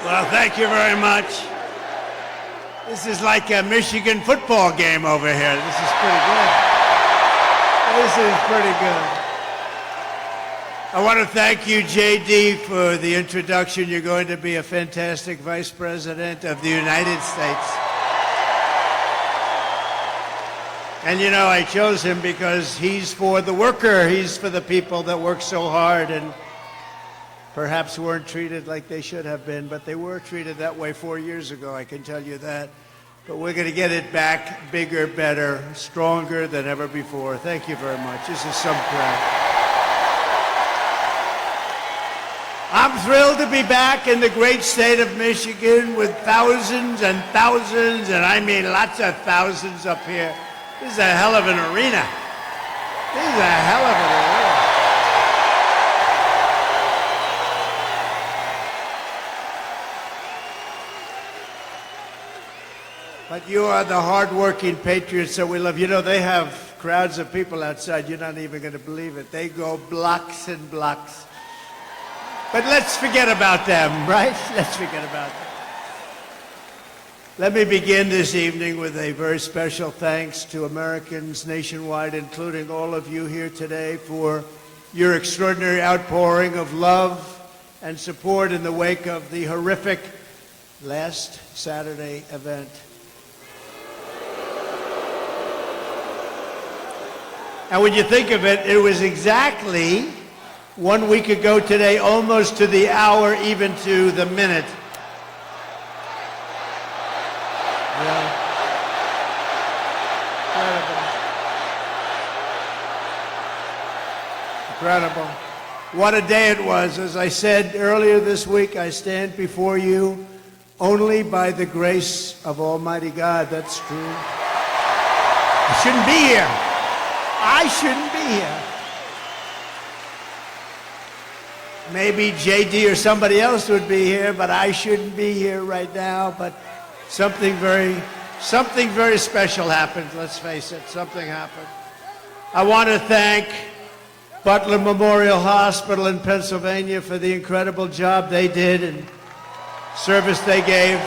Well, thank you very much. This is like a Michigan football game over here. This is pretty good. This is pretty good. I want to thank you, JD, for the introduction. You're going to be a fantastic Vice President of the United States. And you know, I chose him because he's for the worker. He's for the people that work so hard and perhaps weren't treated like they should have been, but they were treated that way 4 years ago, I can tell you that. But we're going to get it back bigger, better, stronger than ever before. Thank you very much. This is some crap. I'm thrilled to be back in the great state of Michigan with thousands and thousands, and I mean lots of thousands up here. This is a hell of an arena. This is a hell of an arena. But you are the hard-working patriots that we love. You know, they have crowds of people outside. You're not even going to believe it. They go blocks and blocks. But let's forget about them, right? Let's forget about them. Let me begin this evening with a very special thanks to Americans nationwide, including all of you here today, for your extraordinary outpouring of love and support in the wake of the horrific last Saturday event. And when you think of it, it was exactly 1 week ago today, almost to the hour, even to the minute. Yeah. Incredible. What a day it was. As I said earlier this week, I stand before you only by the grace of Almighty God. That's true. I shouldn't be here. I shouldn't be here. Maybe JD or somebody else would be here, but I shouldn't be here right now. But something very special happened, let's face it. Something happened. I want to thank Butler Memorial Hospital in Pennsylvania for the incredible job they did and service they gave.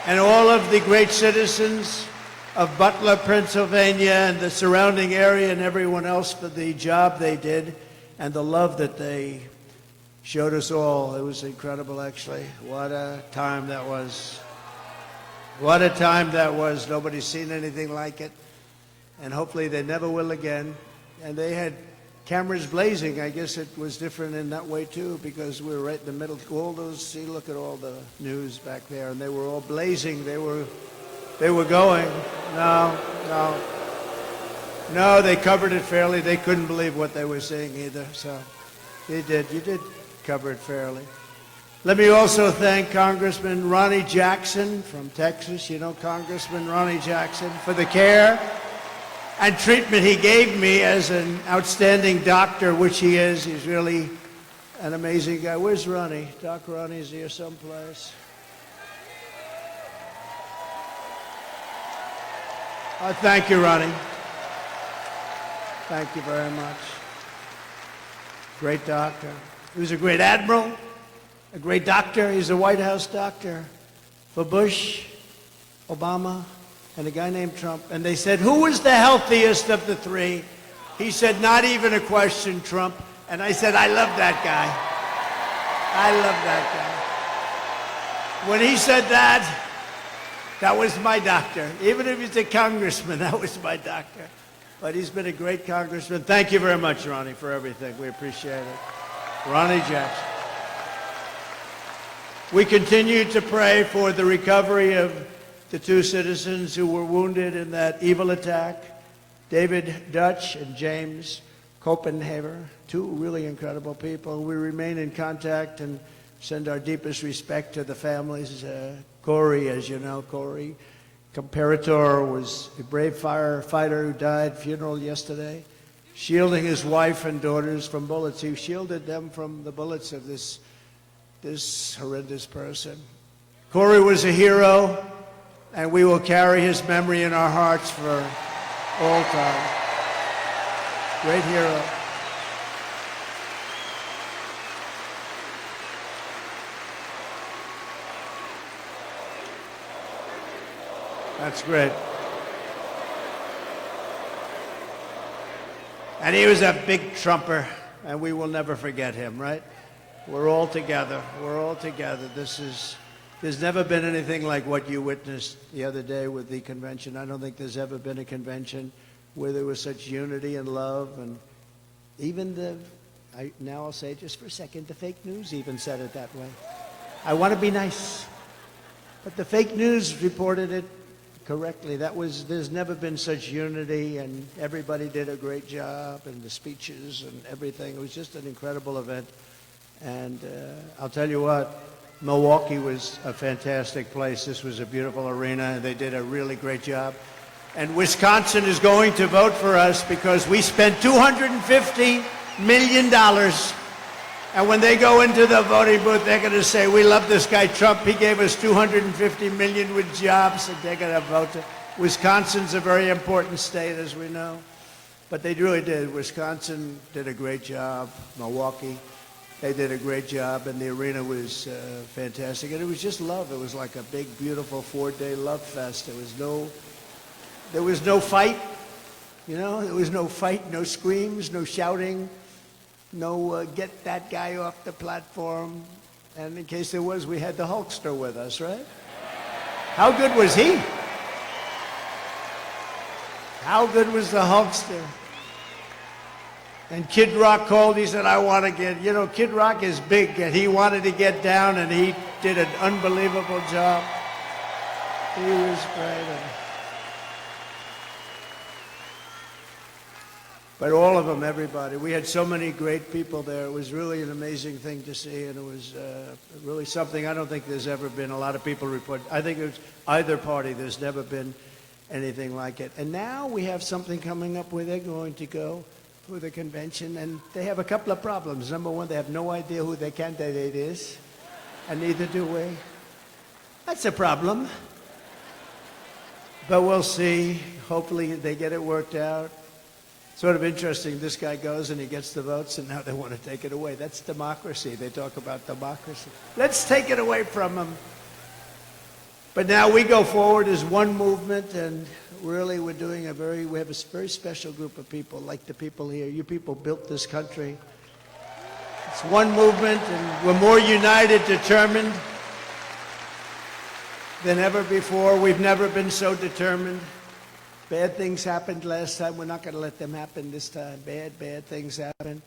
And all of the great citizens of Butler, Pennsylvania, and the surrounding area, and everyone else for the job they did and the love that they showed us all. It was incredible, actually. What a time that was. What a time that was. Nobody's seen anything like it, and hopefully they never will again. And they had cameras blazing. I guess it was different in that way, too, because we were right in the middle. All those, see, look at all the news back there, and they were all blazing. They were going. No, they covered it fairly. They couldn't believe what they were seeing either. So you did cover it fairly. Let me also thank Congressman Ronnie Jackson from Texas. You know Congressman Ronnie Jackson, for the care and treatment he gave me as an outstanding doctor, which he is. He's really an amazing guy. Where's Ronnie? Doc Ronnie's here someplace. Thank you, Ronnie. Thank you very much. Great doctor. He was a great admiral, a great doctor. He's a White House doctor for Bush, Obama, and a guy named Trump. And they said, who was the healthiest of the three? He said, not even a question, Trump. And I said, I love that guy. I love that guy. When he said that, that was my doctor. Even if he's a congressman, that was my doctor. But he's been a great congressman. Thank you very much, Ronnie, for everything. We appreciate it. Ronnie Jackson. We continue to pray for the recovery of the two citizens who were wounded in that evil attack, David Dutch and James Copenhaver, two really incredible people. We remain in contact and send our deepest respect to the families. Corey, as you know, Corey Comparator was a brave firefighter who died, funeral yesterday, shielding his wife and daughters from bullets. He shielded them from the bullets of this horrendous person. Corey was a hero, and we will carry his memory in our hearts for all time. Great hero. That's great. And he was a big trumper, and we will never forget him, right? We're all together. We're all together. There's never been anything like what you witnessed the other day with the convention. I don't think there's ever been a convention where there was such unity and love, and even now I'll say it just for a second, the fake news even said it that way. I want to be nice, but the fake news reported it correctly. There's never been such unity, and everybody did a great job, and the speeches and everything. It was just an incredible event. And I'll tell you what, Milwaukee was a fantastic place. This was a beautiful arena, and they did a really great job. And Wisconsin is going to vote for us because we spent $250 million. And when they go into the voting booth, they're going to say, we love this guy Trump. He gave us $250 million with jobs, and they're going to vote. Wisconsin's a very important state, as we know. But they really did. Wisconsin did a great job. Milwaukee, they did a great job, and the arena was fantastic. And it was just love. It was like a big, beautiful 4-day love fest. There was no fight, you know. There was no fight, no screams, no shouting, no get that guy off the platform. And in case there was, we had the Hulkster with us, right? How good was he? How good was the Hulkster? And Kid Rock called, he said, I want to get, you know, Kid Rock is big, and he wanted to get down, and he did an unbelievable job. He was great. But all of them, everybody. We had so many great people there. It was really an amazing thing to see, and it was really something I don't think there's ever been. A lot of people report. I think it was either party. There's never been anything like it. And now we have something coming up where they're going to go for the convention, and they have a couple of problems. Number one, they have no idea who their candidate is, and neither do we. That's a problem. But we'll see. Hopefully they get it worked out. Sort of interesting, this guy goes and he gets the votes, and now they want to take it away. That's democracy. They talk about democracy. Let's take it away from them. But now we go forward as one movement, and really we have a very special group of people, like the people here. You people built this country. It's one movement, and we're more united, determined than ever before. We've never been so determined. Bad things happened last time. We're not going to let them happen this time. Bad things happen.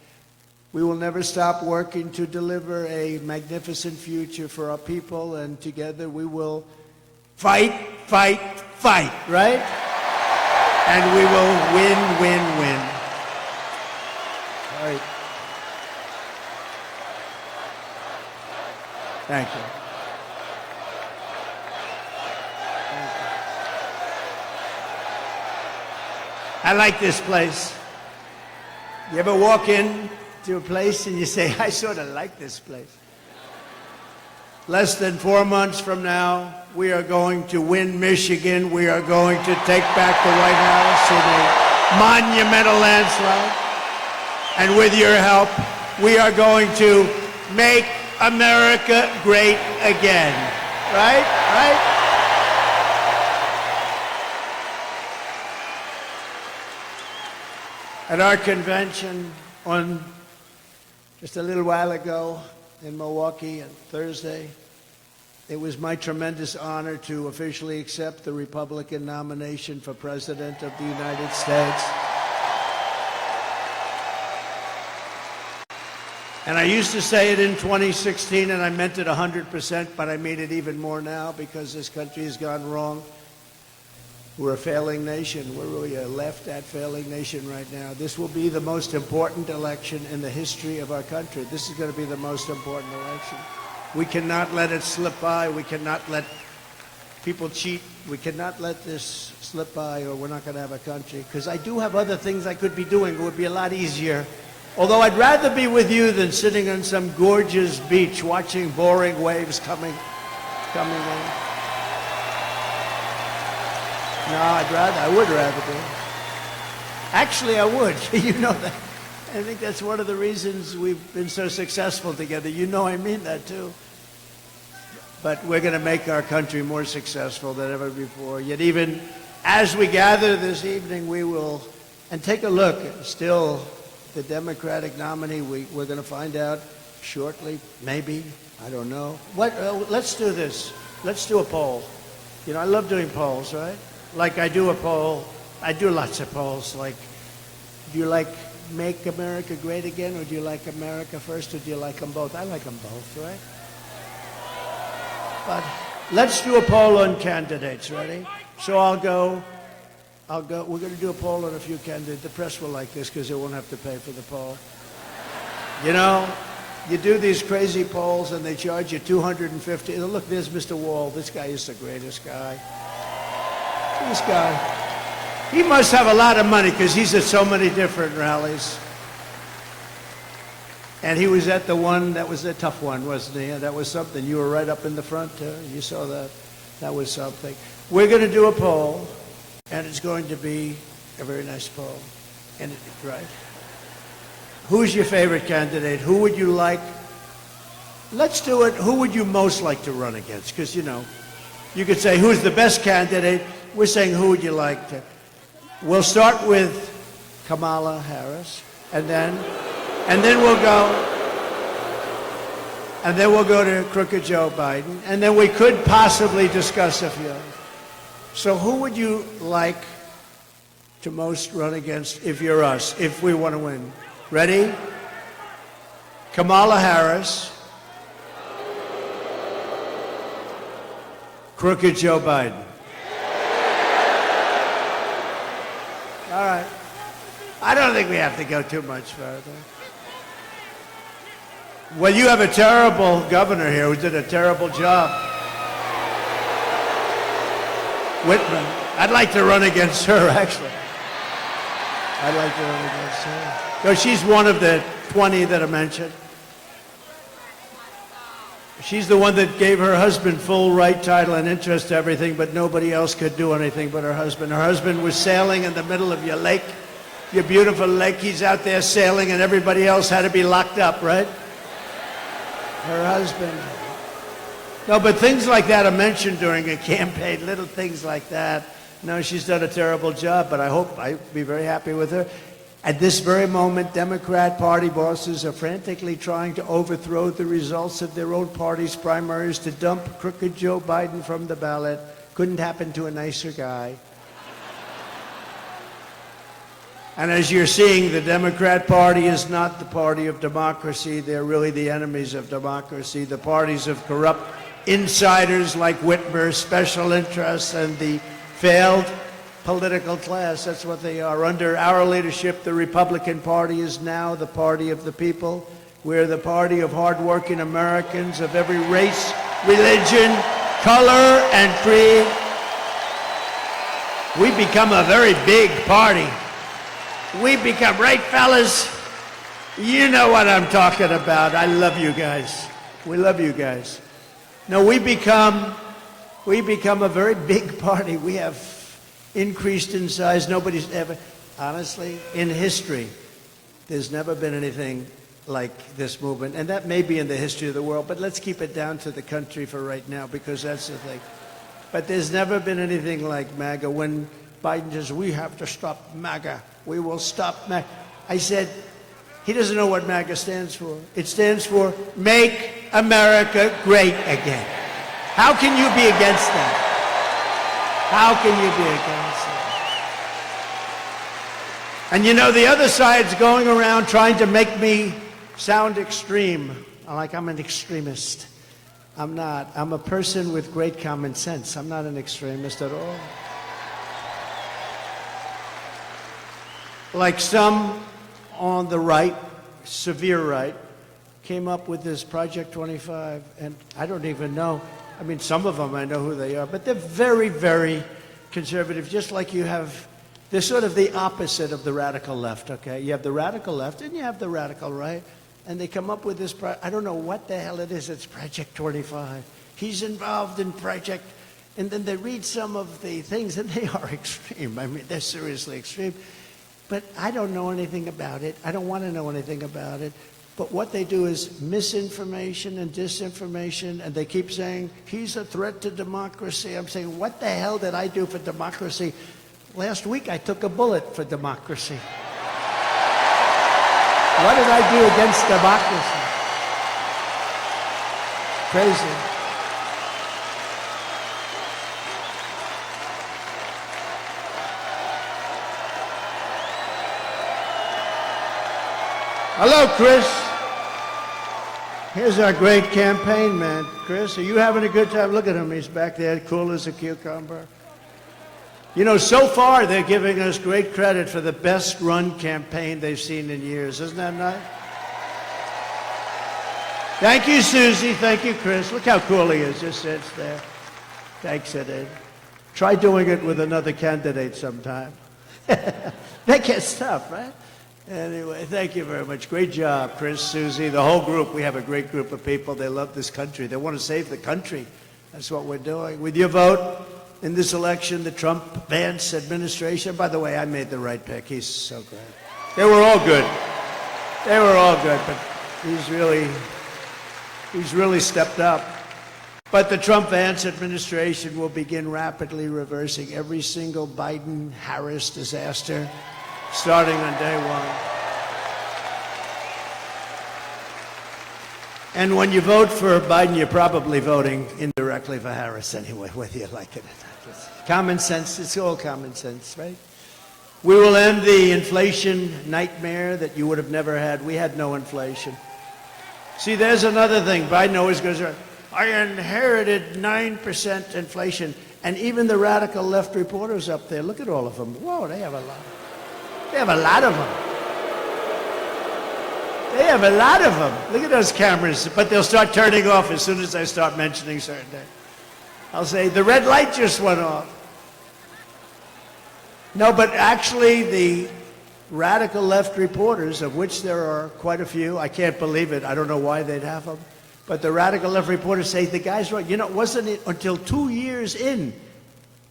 We will never stop working to deliver a magnificent future for our people, and together we will fight, right? And we will win. All right. Thank you. I like this place. You ever walk in to a place and you say, I sort of like this place? Less than 4 months from now, we are going to win Michigan. We are going to take back the White House in a monumental landslide. And with your help, we are going to make America great again. Right? At our convention on just a little while ago in Milwaukee on Thursday, it was my tremendous honor to officially accept the Republican nomination for President of the United States. And I used to say it in 2016, and I meant it 100%, but I mean it even more now because this country has gone wrong. We're a failing nation. We're really a left-at failing nation right now. This will be the most important election in the history of our country. This is going to be the most important election. We cannot let it slip by. We cannot let people cheat. We cannot let this slip by, or we're not going to have a country. Because I do have other things I could be doing. It would be a lot easier. Although I'd rather be with you than sitting on some gorgeous beach watching boring waves coming in. No, I would rather be. Actually, I would. You know that. I think that's one of the reasons we've been so successful together. You know I mean that, too. but we're going to make our country more successful than ever before. Yet even as we gather this evening, we will, and take a look, still the Democratic nominee, we're going to find out shortly, maybe, I don't know. Let's do this. Let's do a poll. You know, I love doing polls, right? Like I do a poll, I do lots of polls, like, do you like Make America Great Again, or do you like America First, or do you like them both? I like them both, right? But let's do a poll on candidates, ready? So I'll go, we're going to do a poll on a few candidates. The press will like this because they won't have to pay for the poll. You know, you do these crazy polls and they charge you $250. Look, there's Mr. Wall. This guy is the greatest guy. This guy. He must have a lot of money because he's at so many different rallies. And he was at the one, that was a tough one, wasn't he? That was something. You were right up in the front. You saw that. That was something. We're going to do a poll, and it's going to be a very nice poll. And right? Who's your favorite candidate? Who would you like? Let's do it. Who would you most like to run against? Because, you know, you could say, who's the best candidate? We're saying, who would you like to? We'll start with Kamala Harris, and then we'll go to crooked Joe Biden, and then we could possibly discuss a few. So who would you like to most run against if you're us, if we want to win? Ready? Kamala Harris, crooked Joe Biden. All right. I don't think we have to go too much further. Well, you have a terrible governor here who did a terrible job. Whitman. I'd like to run against her, actually. I'd like to run against her. No, she's one of the 20 that I mentioned. She's the one that gave her husband full right, title, and interest to everything, but nobody else could do anything but her husband. Her husband was sailing in the middle of your lake, your beautiful lake. He's out there sailing, and everybody else had to be locked up, right? Her husband. No, but things like that are mentioned during a campaign, little things like that. No, she's done a terrible job, but I'd be very happy with her. At this very moment, Democrat Party bosses are frantically trying to overthrow the results of their own party's primaries to dump crooked Joe Biden from the ballot. Couldn't happen to a nicer guy. And as you're seeing, the Democrat Party is not the party of democracy. They're really the enemies of democracy. The parties of corrupt insiders like Whitmer, special interests, and the failed political class. That's what they are. Under our leadership, the Republican Party is now the party of the people. We're the party of hardworking Americans of every race, religion, color, and creed. We become a very big party. We become, right, fellas? You know what I'm talking about. I love you guys. We love you guys. No, we become a very big party. We have increased in size. Nobody's ever, honestly, in history, there's never been anything like this movement. And that may be in the history of the world, but let's keep it down to the country for right now, because that's the thing. But there's never been anything like MAGA. When Biden says, we have to stop MAGA, we will stop MAGA. I said, he doesn't know what MAGA stands for. It stands for Make America Great Again. How can you be against that? How can you be against that? And you know, the other side's going around trying to make me sound extreme, like I'm an extremist. I'm not. I'm a person with great common sense. I'm not an extremist at all. Like some on the right, severe right, came up with this Project 25, and I don't even know. I mean, some of them I know who they are, but they're very, very conservative, just like you have, they're sort of the opposite of the radical left, okay? You have the radical left and you have the radical right, and they come up with this, I don't know what the hell it is, it's Project 25. He's involved in Project, and then they read some of the things, and they are extreme. I mean, they're seriously extreme. But I don't know anything about it. I don't want to know anything about it. But what they do is misinformation and disinformation, and they keep saying, he's a threat to democracy. I'm saying, what the hell did I do for democracy? Last week I took a bullet for democracy. What did I do against democracy? Crazy. Hello, Chris. Here's our great campaign man. Chris, are you having a good time? Look at him. He's back there, cool as a cucumber. You know, so far they're giving us great credit for the best run campaign they've seen in years. Isn't that nice? Thank you, Susie. Thank you, Chris. Look how cool he is. Just sits there. Thanks, Ed. Try doing it with another candidate sometime. That gets tough, right? Anyway, thank you very much. Great job, Chris, Susie, the whole group. We have a great group of people. They love this country. They want to save the country. That's what we're doing. With your vote in this election, the Trump-Vance administration, by the way, I made the right pick. He's so great. They were all good. They were all good, but he's really stepped up. But the Trump-Vance administration will begin rapidly reversing every single Biden-Harris disaster starting on day one. And when you vote for Biden, you're probably voting indirectly for Harris anyway, whether you like it or not. It's common sense. It's all common sense, right? We will end the inflation nightmare that you would have never had. We had no inflation. See, there's another thing. Biden always goes around, I inherited 9% inflation. And even the radical left reporters up there, look at all of them. Whoa, they have a lot. They have a lot of them. They have a lot of them. Look at those cameras. But they'll start turning off as soon as I start mentioning certain things. I'll say, the red light just went off. No, but actually the radical left reporters, of which there are quite a few, I can't believe it. I don't know why they'd have them. But the radical left reporters say, the guy's right. You know, wasn't it until 2 years in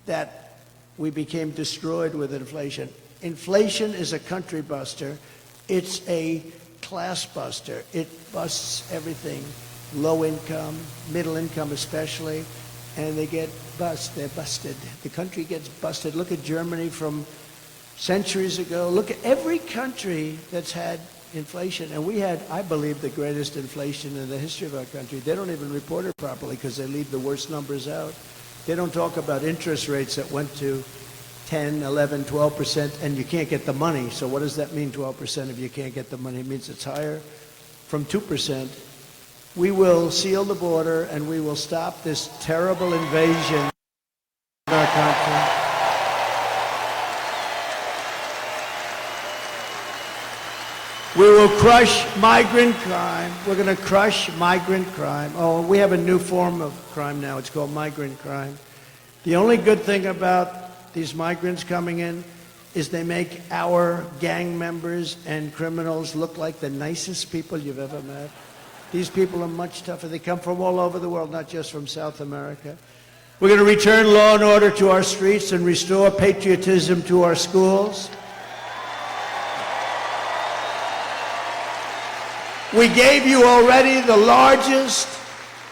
that we became destroyed with inflation? Inflation is a country buster. It's a class buster. It busts everything. Low income, middle income especially, and they get they're busted. The country gets busted. Look at Germany from centuries ago. Look at every country that's had inflation. And we had, I believe, the greatest inflation in the history of our country. They don't even report it properly because they leave the worst numbers out. They don't talk about interest rates that went to 10, 11, 12%, and you can't get the money. So what does that mean, 12%, if you can't get the money? It means it's higher from 2%. We will seal the border, and we will stop this terrible invasion of our country. We will crush migrant crime. We're going to crush migrant crime. Oh, we have a new form of crime now. It's called migrant crime. The only good thing about these migrants coming in is they make our gang members and criminals look like the nicest people you've ever met. These people are much tougher. They come from all over the world, not just from South America. We're going to return law and order to our streets and restore patriotism to our schools. We gave you already the largest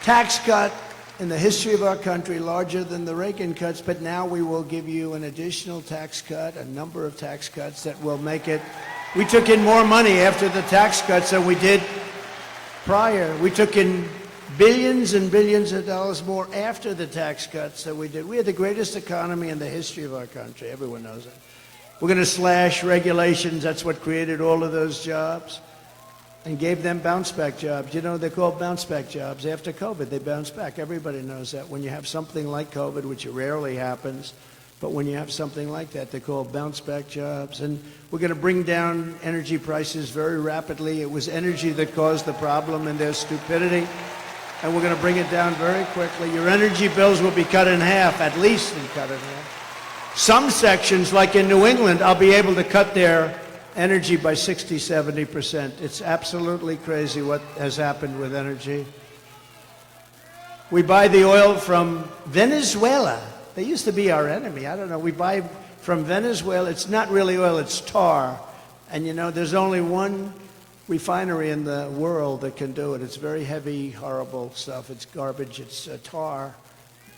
tax cut in the history of our country, larger than the Reagan cuts, but now we will give you an additional tax cut, a number of tax cuts that will make it. We took in more money after the tax cuts than we did prior. We took in billions and billions of dollars more after the tax cuts than we did. We had the greatest economy in the history of our country. Everyone knows that. We're going to slash regulations. That's what created all of those jobs and gave them bounce-back jobs. You know, they're called bounce-back jobs. After COVID, they bounce back. Everybody knows that. When you have something like COVID, which rarely happens, but when you have something like that, they're called bounce-back jobs. And we're going to bring down energy prices very rapidly. It was energy that caused the problem and their stupidity. And we're going to bring it down very quickly. Your energy bills will be cut in half, at least cut in half. Some sections, like in New England, I'll be able to cut their energy by 60, 70%. It's absolutely crazy what has happened with energy. We buy the oil from Venezuela. They used to be our enemy. I don't know. We buy from Venezuela. It's not really oil, it's tar. And you know, there's only one refinery in the world that can do it. It's very heavy, horrible stuff. It's garbage. It's tar.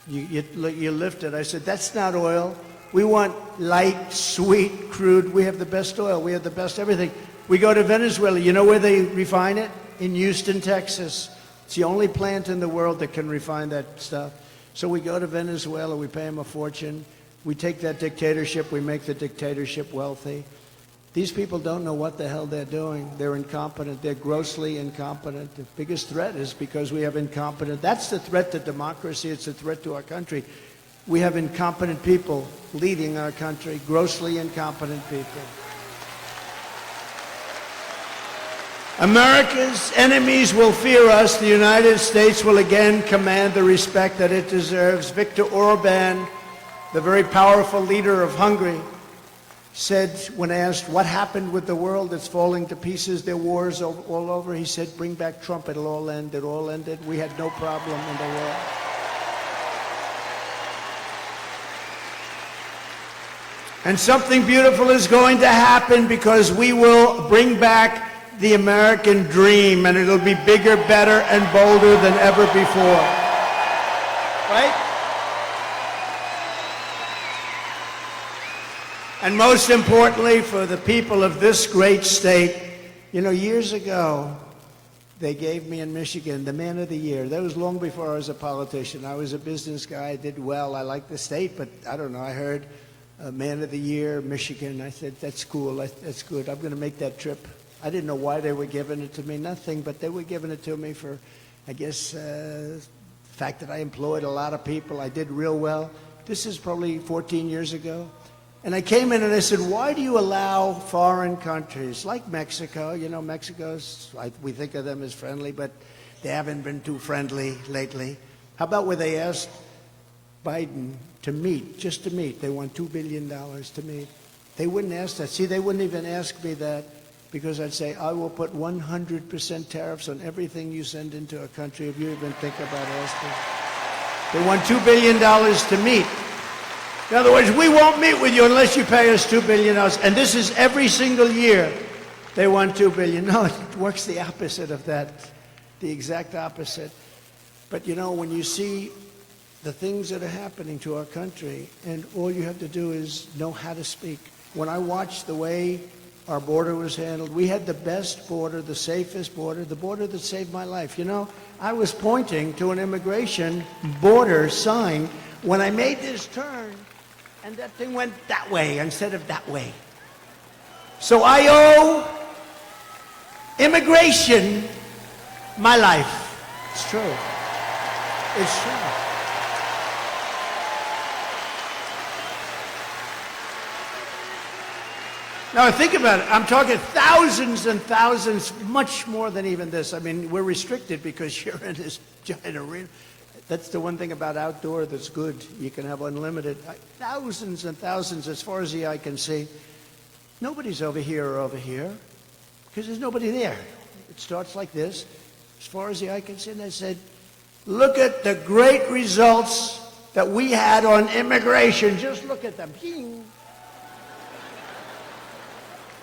You lift it. I said, that's not oil. We want light, sweet, crude. We have the best oil. We have the best everything. We go to Venezuela. You know where they refine it? In Houston, Texas. It's the only plant in the world that can refine that stuff. So we go to Venezuela. We pay them a fortune. We take that dictatorship. We make the dictatorship wealthy. These people don't know what the hell they're doing. They're incompetent. They're grossly incompetent. The biggest threat is because we have incompetent. That's the threat to democracy. It's a threat to our country. We have incompetent people leading our country, grossly incompetent people. America's enemies will fear us. The United States will again command the respect that it deserves. Viktor Orban, the very powerful leader of Hungary, said, when asked what happened with the world that's falling to pieces, there are wars all over, he said, bring back Trump, it'll all end. It all ended. We had no problem in the world. And something beautiful is going to happen because we will bring back the American dream, and it'll be bigger, better, and bolder than ever before. Right? And most importantly, for the people of this great state, you know, years ago, they gave me in Michigan the Man of the Year. That was long before I was a politician. I was a business guy, I did well, I liked the state, but I don't know, I heard Man of the Year, Michigan. I said, that's cool, that's good, I'm going to make that trip. I didn't know why they were giving it to me, nothing, but they were giving it to me for, I guess, the fact that I employed a lot of people. I did real well. This is probably 14 years ago. And I came in and I said, why do you allow foreign countries like Mexico? You know, Mexico's, we think of them as friendly, but they haven't been too friendly lately. How about where they asked Biden to meet, just to meet? They want $2 billion to meet. They wouldn't ask that. See, they wouldn't even ask me that because I'd say, I will put 100% tariffs on everything you send into a country if you even think about asking. They want $2 billion to meet. In other words, we won't meet with you unless you pay us $2 billion. And this is every single year they want $2 billion. No, it works the opposite of that, the exact opposite. But you know, when you see the things that are happening to our country, and all you have to do is know how to speak. When I watched the way our border was handled, we had the best border, the safest border, the border that saved my life. You know, I was pointing to an immigration border sign when I made this turn, and that thing went that way instead of that way. So I owe immigration my life. It's true. It's true. Now think about it. I'm talking thousands and thousands, much more than even this. I mean, we're restricted because you're in this giant arena. That's the one thing about outdoor that's good. You can have unlimited, thousands and thousands as far as the eye can see. Nobody's over here or over here because there's nobody there. It starts like this, as far as the eye can see. And I said, look at the great results that we had on immigration. Just look at them.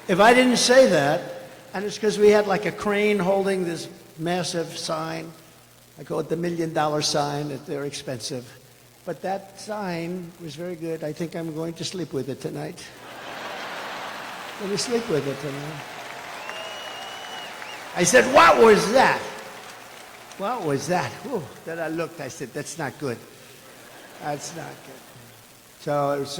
If I didn't say that, and it's because we had like a crane holding this massive sign, I call it the $1 million sign. They're expensive. But that sign was very good. I think I'm going to sleep with it tonight. I'm going to sleep with it tonight. I said, what was that? What was that? Ooh, then I looked. I said, that's not good. That's not good. So it was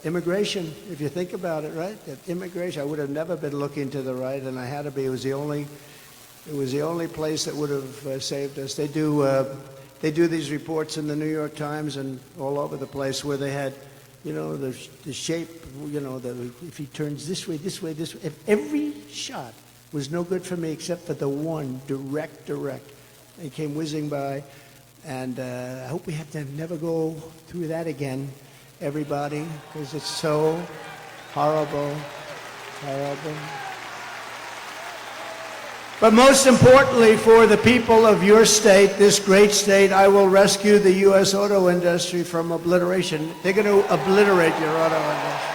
immigration, if you think about it, right? That immigration, I would have never been looking to the right, and I had to be. It was the only place that would have saved us. They do these reports in the New York Times and all over the place where they had, you know, the shape, you know, if he turns this way, this way, this way. If every shot was no good for me except for the one direct. They came whizzing by, and I hope we have to never go through that again, everybody, because it's so horrible. But most importantly, for the people of your state, this great state, I will rescue the U.S. auto industry from obliteration. They're going to obliterate your auto industry.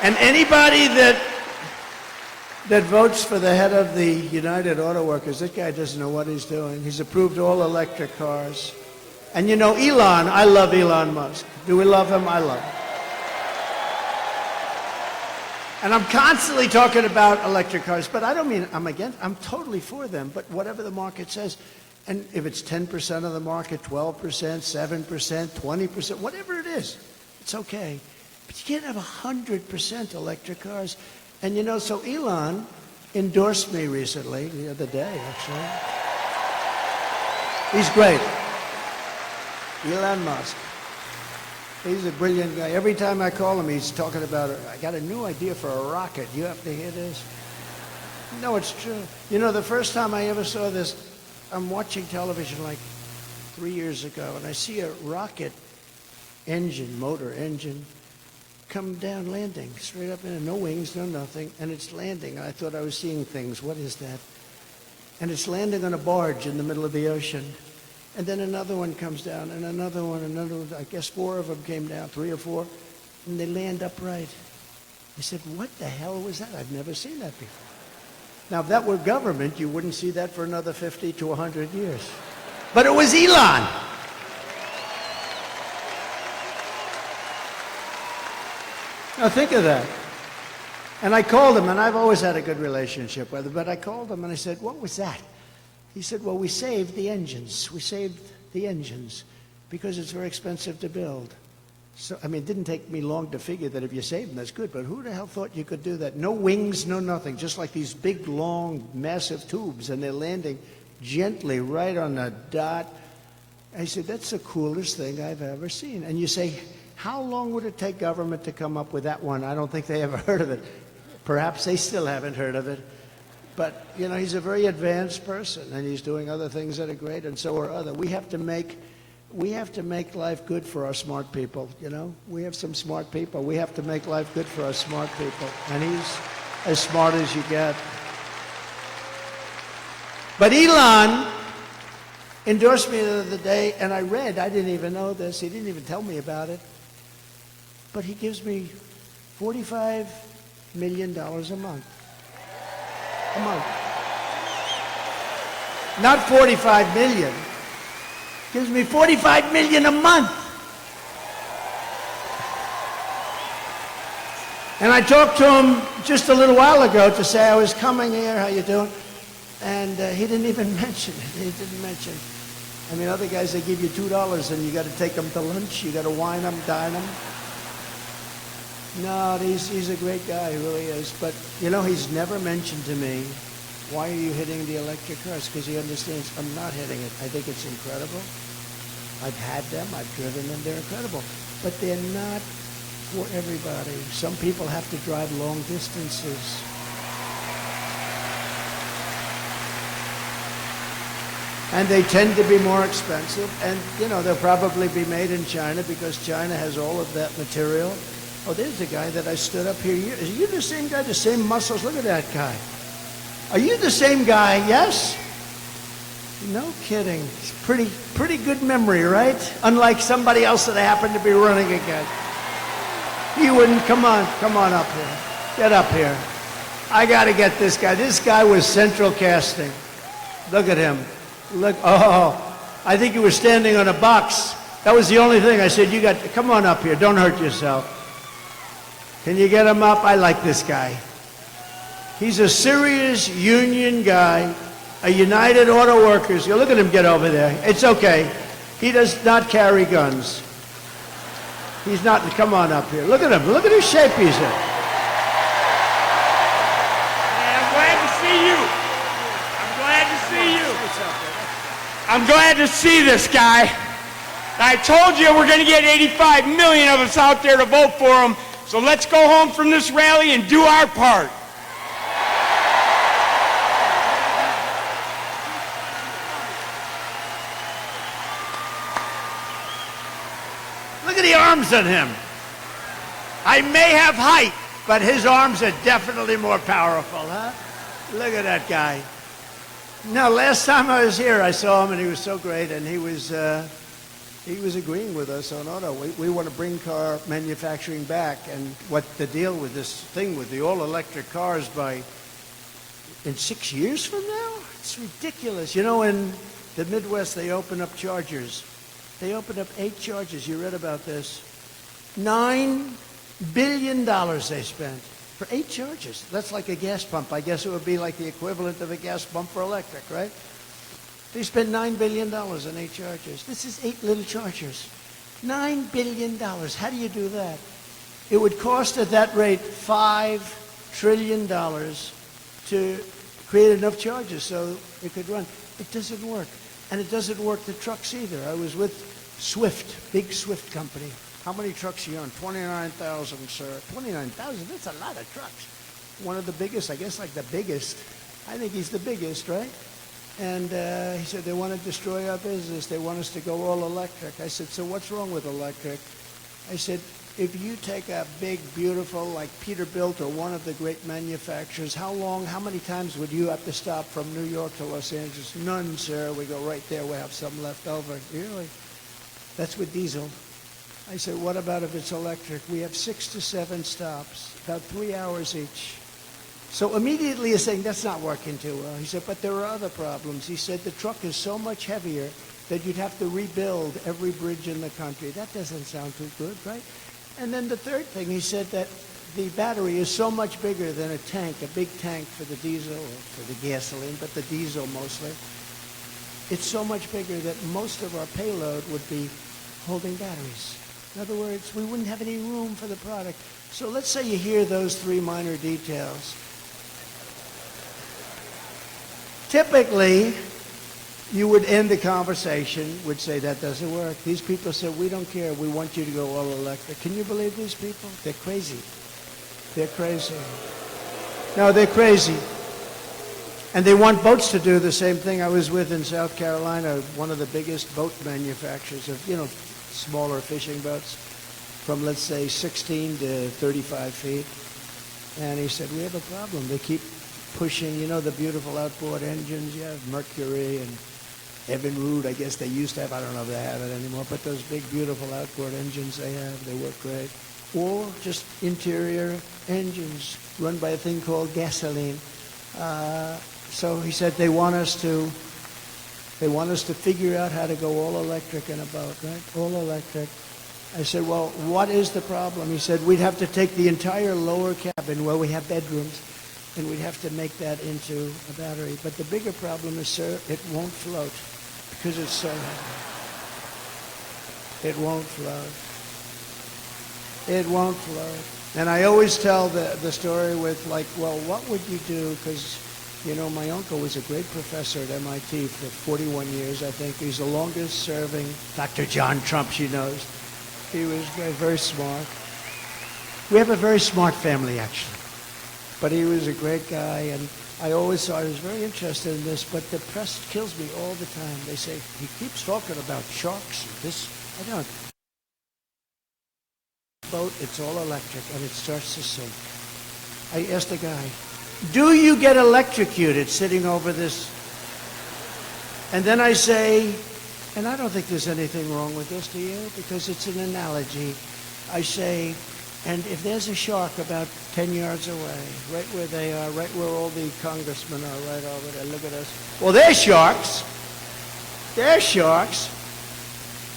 And anybody that that votes for the head of the United Auto Workers. That guy doesn't know what he's doing. He's approved all electric cars. And you know, Elon, I love Elon Musk. Do we love him? I love him. And I'm constantly talking about electric cars, but I don't mean I'm totally for them, but whatever the market says, and if it's 10% of the market, 12%, 7%, 20%, whatever it is, it's okay. But you can't have 100% electric cars. And you know, so Elon endorsed me recently, the other day, actually. He's great. Elon Musk. He's a brilliant guy. Every time I call him, he's talking about, I got a new idea for a rocket. You have to hear this? No, it's true. You know, the first time I ever saw this, I'm watching television like 3 years ago, and I see a rocket engine, motor engine, come down landing, straight up in, no wings, no nothing, and it's landing. I thought I was seeing things. What is that? And it's landing on a barge in the middle of the ocean. And then another one comes down, and another one, I guess 4 of them came down, 3 or 4, and they land upright. I said, what the hell was that? I've never seen that before. Now, if that were government, you wouldn't see that for another 50 to 100 years. But it was Elon. Now, think of that. And I called him, and I've always had a good relationship with him, but I called him, and I said, what was that? He said, well, we saved the engines. We saved the engines because it's very expensive to build. So, I mean, it didn't take me long to figure that if you save them, that's good. But who the hell thought you could do that? No wings, no nothing. Just like these big, long, massive tubes. And they're landing gently right on the dot. I said, that's the coolest thing I've ever seen. And you say, how long would it take government to come up with that one? I don't think they ever heard of it. Perhaps they still haven't heard of it. But, you know, he's a very advanced person, and he's doing other things that are great, and so are others. We have to make life good for our smart people, you know? We have some smart people. We have to make life good for our smart people. And he's as smart as you get. But Elon endorsed me the other day, and I didn't even know this. He didn't even tell me about it. But he gives me $45 million a month. A month. Not 45 million. Gives me 45 million a month. And I talked to him just a little while ago to say I was coming here, how you doing? And he didn't even mention it. He didn't mention. I mean, other guys, they give you $2 and you got to take them to lunch. You got to wine them, dine them. No, he's a great guy, he really is. But, you know, he's never mentioned to me, why are you hitting the electric cars? Because he understands I'm not hitting it. I think it's incredible. I've had them, I've driven them, they're incredible. But they're not for everybody. Some people have to drive long distances. And they tend to be more expensive. And, you know, they'll probably be made in China because China has all of that material. Oh, there's the guy that I stood up here. Are you the same guy, the same muscles? Look at that guy. Are you the same guy? Yes? No kidding. It's pretty good memory, right? Unlike somebody else that I happen to be running against. You wouldn't. Come on up here. Get up here. I got to get this guy. This guy was central casting. Look at him. Look. Oh, I think you were standing on a box. That was the only thing. I said, come on up here. Don't hurt yourself. Can you get him up? I like this guy. He's a serious union guy, a United Auto Workers. You look at him get over there. It's okay. He does not carry guns. He's not. Come on up here. Look at him. Look at his shape he's in. I'm glad to see you. I'm glad to see you. I'm glad to see this guy. I told you we're going to get 85 million of us out there to vote for him. So let's go home from this rally and do our part. Look at the arms on him. I may have height, but his arms are definitely more powerful, huh? Look at that guy. Now, last time I was here, I saw him, and he was so great, and he was agreeing with us on auto. We want to bring car manufacturing back, and what the deal with this thing with the all-electric cars by in 6 years from now? It's ridiculous. You know, in the Midwest, they open up chargers. They opened up 8 chargers. You read about this. $9 billion they spent for 8 chargers. That's like a gas pump. I guess it would be like the equivalent of a gas pump for electric, right? They spent $9 billion on 8 chargers. This is 8 little chargers. $9 billion. How do you do that? It would cost at that rate $5 trillion to create enough charges so it could run. It doesn't work. And it doesn't work the trucks either. I was with Swift, big Swift company. How many trucks you own? 29,000, sir. 29,000? That's a lot of trucks. One of the biggest, I guess like the biggest. I think he's the biggest, right? And he said, they want to destroy our business. They want us to go all electric. I said, so what's wrong with electric? I said, if you take a big, beautiful, like Peterbilt or one of the great manufacturers, how many times would you have to stop from New York to Los Angeles? None, sir. We go right there. We have some left over. Really? That's with diesel. I said, what about if it's electric? We have 6 to 7 stops, about 3 hours each. So immediately he's saying, that's not working too well. He said, but there are other problems. He said, the truck is so much heavier that you'd have to rebuild every bridge in the country. That doesn't sound too good, right? And then the third thing, he said that the battery is so much bigger than a tank, a big tank for the diesel, or for the gasoline, but the diesel mostly. It's so much bigger that most of our payload would be holding batteries. In other words, we wouldn't have any room for the product. So let's say you hear those 3 minor details. Typically, you would end the conversation, would say, that doesn't work. These people said, we don't care. We want you to go all electric. Can you believe these people? They're crazy. They're crazy. No, they're crazy. And they want boats to do the same thing. I was with in South Carolina, one of the biggest boat manufacturers of, smaller fishing boats from, let's say, 16 to 35 feet. And he said, we have a problem. They keep pushing, the beautiful outboard engines. You have Mercury and Evinrude, I guess they used to have. I don't know if they have it anymore. But those big, beautiful outboard engines they have, they work great. Or just interior engines run by a thing called gasoline. So he said they want us to figure out how to go all electric in a boat, right? All electric. I said, well, what is the problem? He said, we'd have to take the entire lower cabin where we have bedrooms, and we'd have to make that into a battery. But the bigger problem is, sir, it won't float because it's so heavy. It won't float. It won't float. And I always tell the story with like, well, what would you do? Because my uncle was a great professor at MIT for 41 years, I think. He's the longest serving. Dr. John Trump, she knows. He was very, very smart. We have a very smart family, actually. But he was a great guy, and I always thought he was very interested in this, but the press kills me all the time. They say, he keeps talking about sharks and this. I don't. Boat, it's all electric, and it starts to sink. I asked the guy, do you get electrocuted sitting over this? And then I say, and I don't think there's anything wrong with this, do you? Because it's an analogy. I say, and if there's a shark about 10 yards away, right where they are, right where all the congressmen are, right over there, look at us. Well, they're sharks. They're sharks.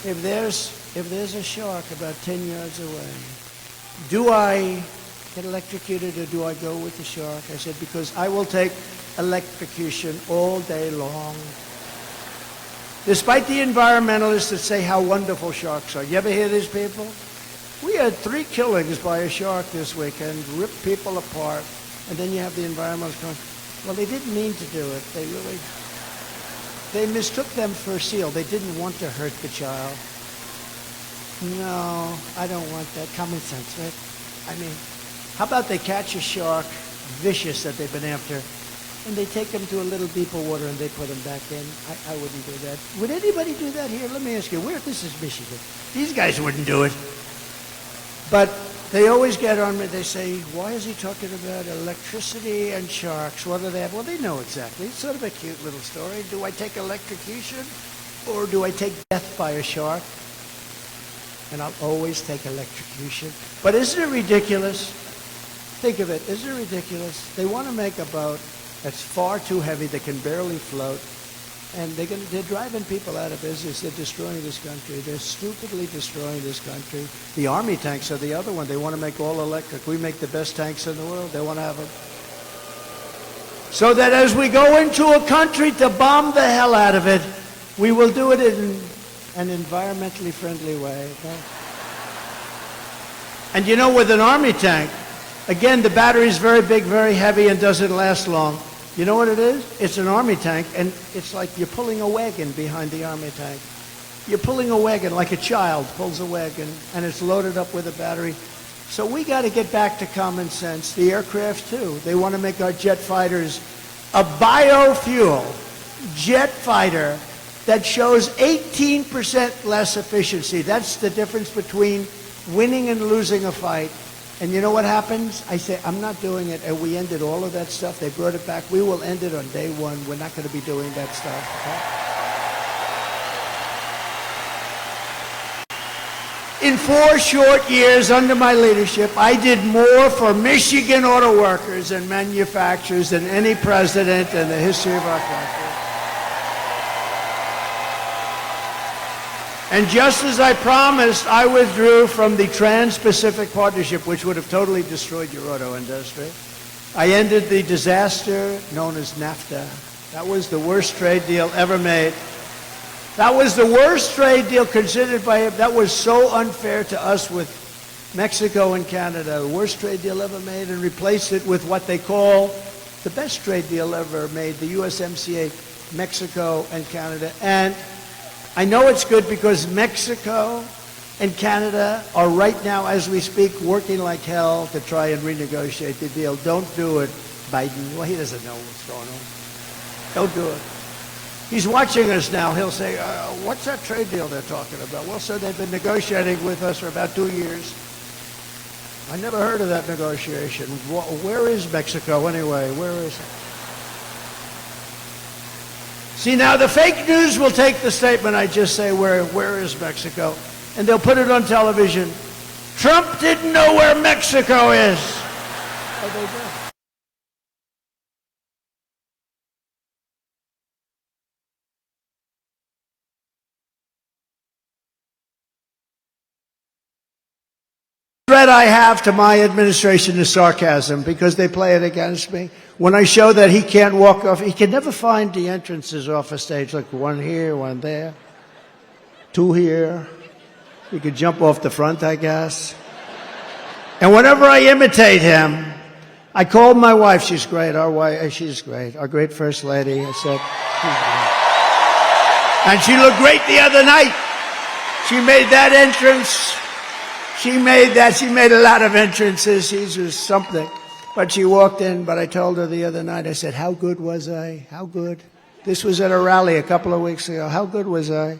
If there's a shark about 10 yards away, do I get electrocuted or do I go with the shark? I said, because I will take electrocution all day long. Despite the environmentalists that say how wonderful sharks are. You ever hear these people? We had 3 killings by a shark this weekend, ripped people apart, and then you have the environmentalists going, well, they didn't mean to do it. They mistook them for a seal. They didn't want to hurt the child. No, I don't want that. Common sense, right? I mean, how about they catch a shark, vicious that they've been after, and they take them to a little deeper water and they put them back in? I wouldn't do that. Would anybody do that here? Let me ask you, this is Michigan. These guys wouldn't do it. But they always get on me. They say, why is he talking about electricity and sharks? What do they have? Well, they know exactly. It's sort of a cute little story. Do I take electrocution or do I take death by a shark? And I'll always take electrocution. But isn't it ridiculous? Think of it. Isn't it ridiculous? They want to make a boat that's far too heavy. They can barely float. And they're driving people out of business. They're destroying this country. They're stupidly destroying this country. The Army tanks are the other one. They want to make all electric. We make the best tanks in the world. They want to have them. So that as we go into a country to bomb the hell out of it, we will do it in an environmentally friendly way. Okay? And you know, with an Army tank, again, the battery is very big, very heavy, and doesn't last long. You know what it is? It's an Army tank, and it's like you're pulling a wagon behind the Army tank. You're pulling a wagon like a child pulls a wagon, and it's loaded up with a battery. So we got to get back to common sense. The aircraft, too. They want to make our jet fighters a biofuel jet fighter that shows 18% less efficiency. That's the difference between winning and losing a fight. And you know what happens? I say, I'm not doing it. And we ended all of that stuff. They brought it back. We will end it on day one. We're not going to be doing that stuff. Okay? In 4 short years under my leadership, I did more for Michigan auto workers and manufacturers than any president in the history of our country. And just as I promised, I withdrew from the Trans-Pacific Partnership, which would have totally destroyed your auto industry. I ended the disaster known as NAFTA. That was the worst trade deal ever made. That was the worst trade deal considered by him. That was so unfair to us with Mexico and Canada. The worst trade deal ever made, and replaced it with what they call the best trade deal ever made, the USMCA, Mexico and Canada. And I know it's good because Mexico and Canada are right now, as we speak, working like hell to try and renegotiate the deal. Don't do it, Biden. Well, he doesn't know what's going on. Don't do it. He's watching us now. He'll say, what's that trade deal they're talking about? Well, sir, they've been negotiating with us for about 2 years. I never heard of that negotiation. Where is Mexico anyway? Where is it? See, now the fake news will take the statement I just say, where is Mexico? And they'll put it on television. Trump didn't know where Mexico is. Oh, they did. Threat I have to my administration is sarcasm, because they play it against me. When I show that he can't walk off, he can never find the entrances off a stage, like one here, one there, 2 here. He could jump off the front, I guess. And whenever I imitate him, I called my wife. She's great. Our wife, she's great. Our great First Lady. I said, she's great. And she looked great the other night. She made that entrance. She made a lot of entrances. She's just something. But she walked in, but I told her the other night, I said, how good was I? How good? This was at a rally a couple of weeks ago. How good was I?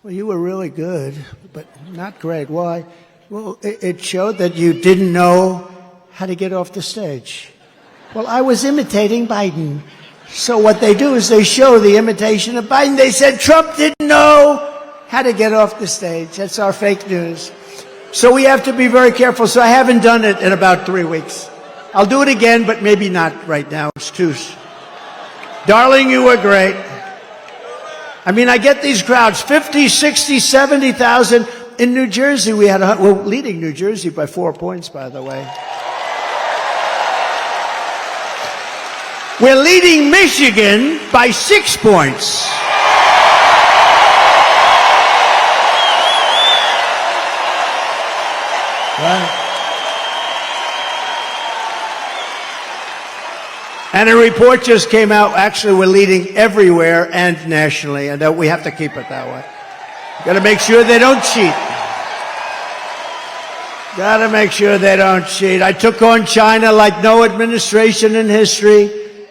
Well, you were really good, but not great. Why? Well, it showed that you didn't know how to get off the stage. Well, I was imitating Biden. So what they do is they show the imitation of Biden. They said Trump didn't know how to get off the stage. That's our fake news. So we have to be very careful. So I haven't done it in about 3 weeks. I'll do it again, but maybe not right now. It's too... Darling, you were great. I mean, I get these crowds, 50, 60, 70,000. In New Jersey, we're leading New Jersey by 4 points, by the way. We're leading Michigan by 6 points. Right. And a report just came out. Actually, we're leading everywhere and nationally, and we have to keep it that way. Got to make sure they don't cheat. Got to make sure they don't cheat. I took on China like no administration in history,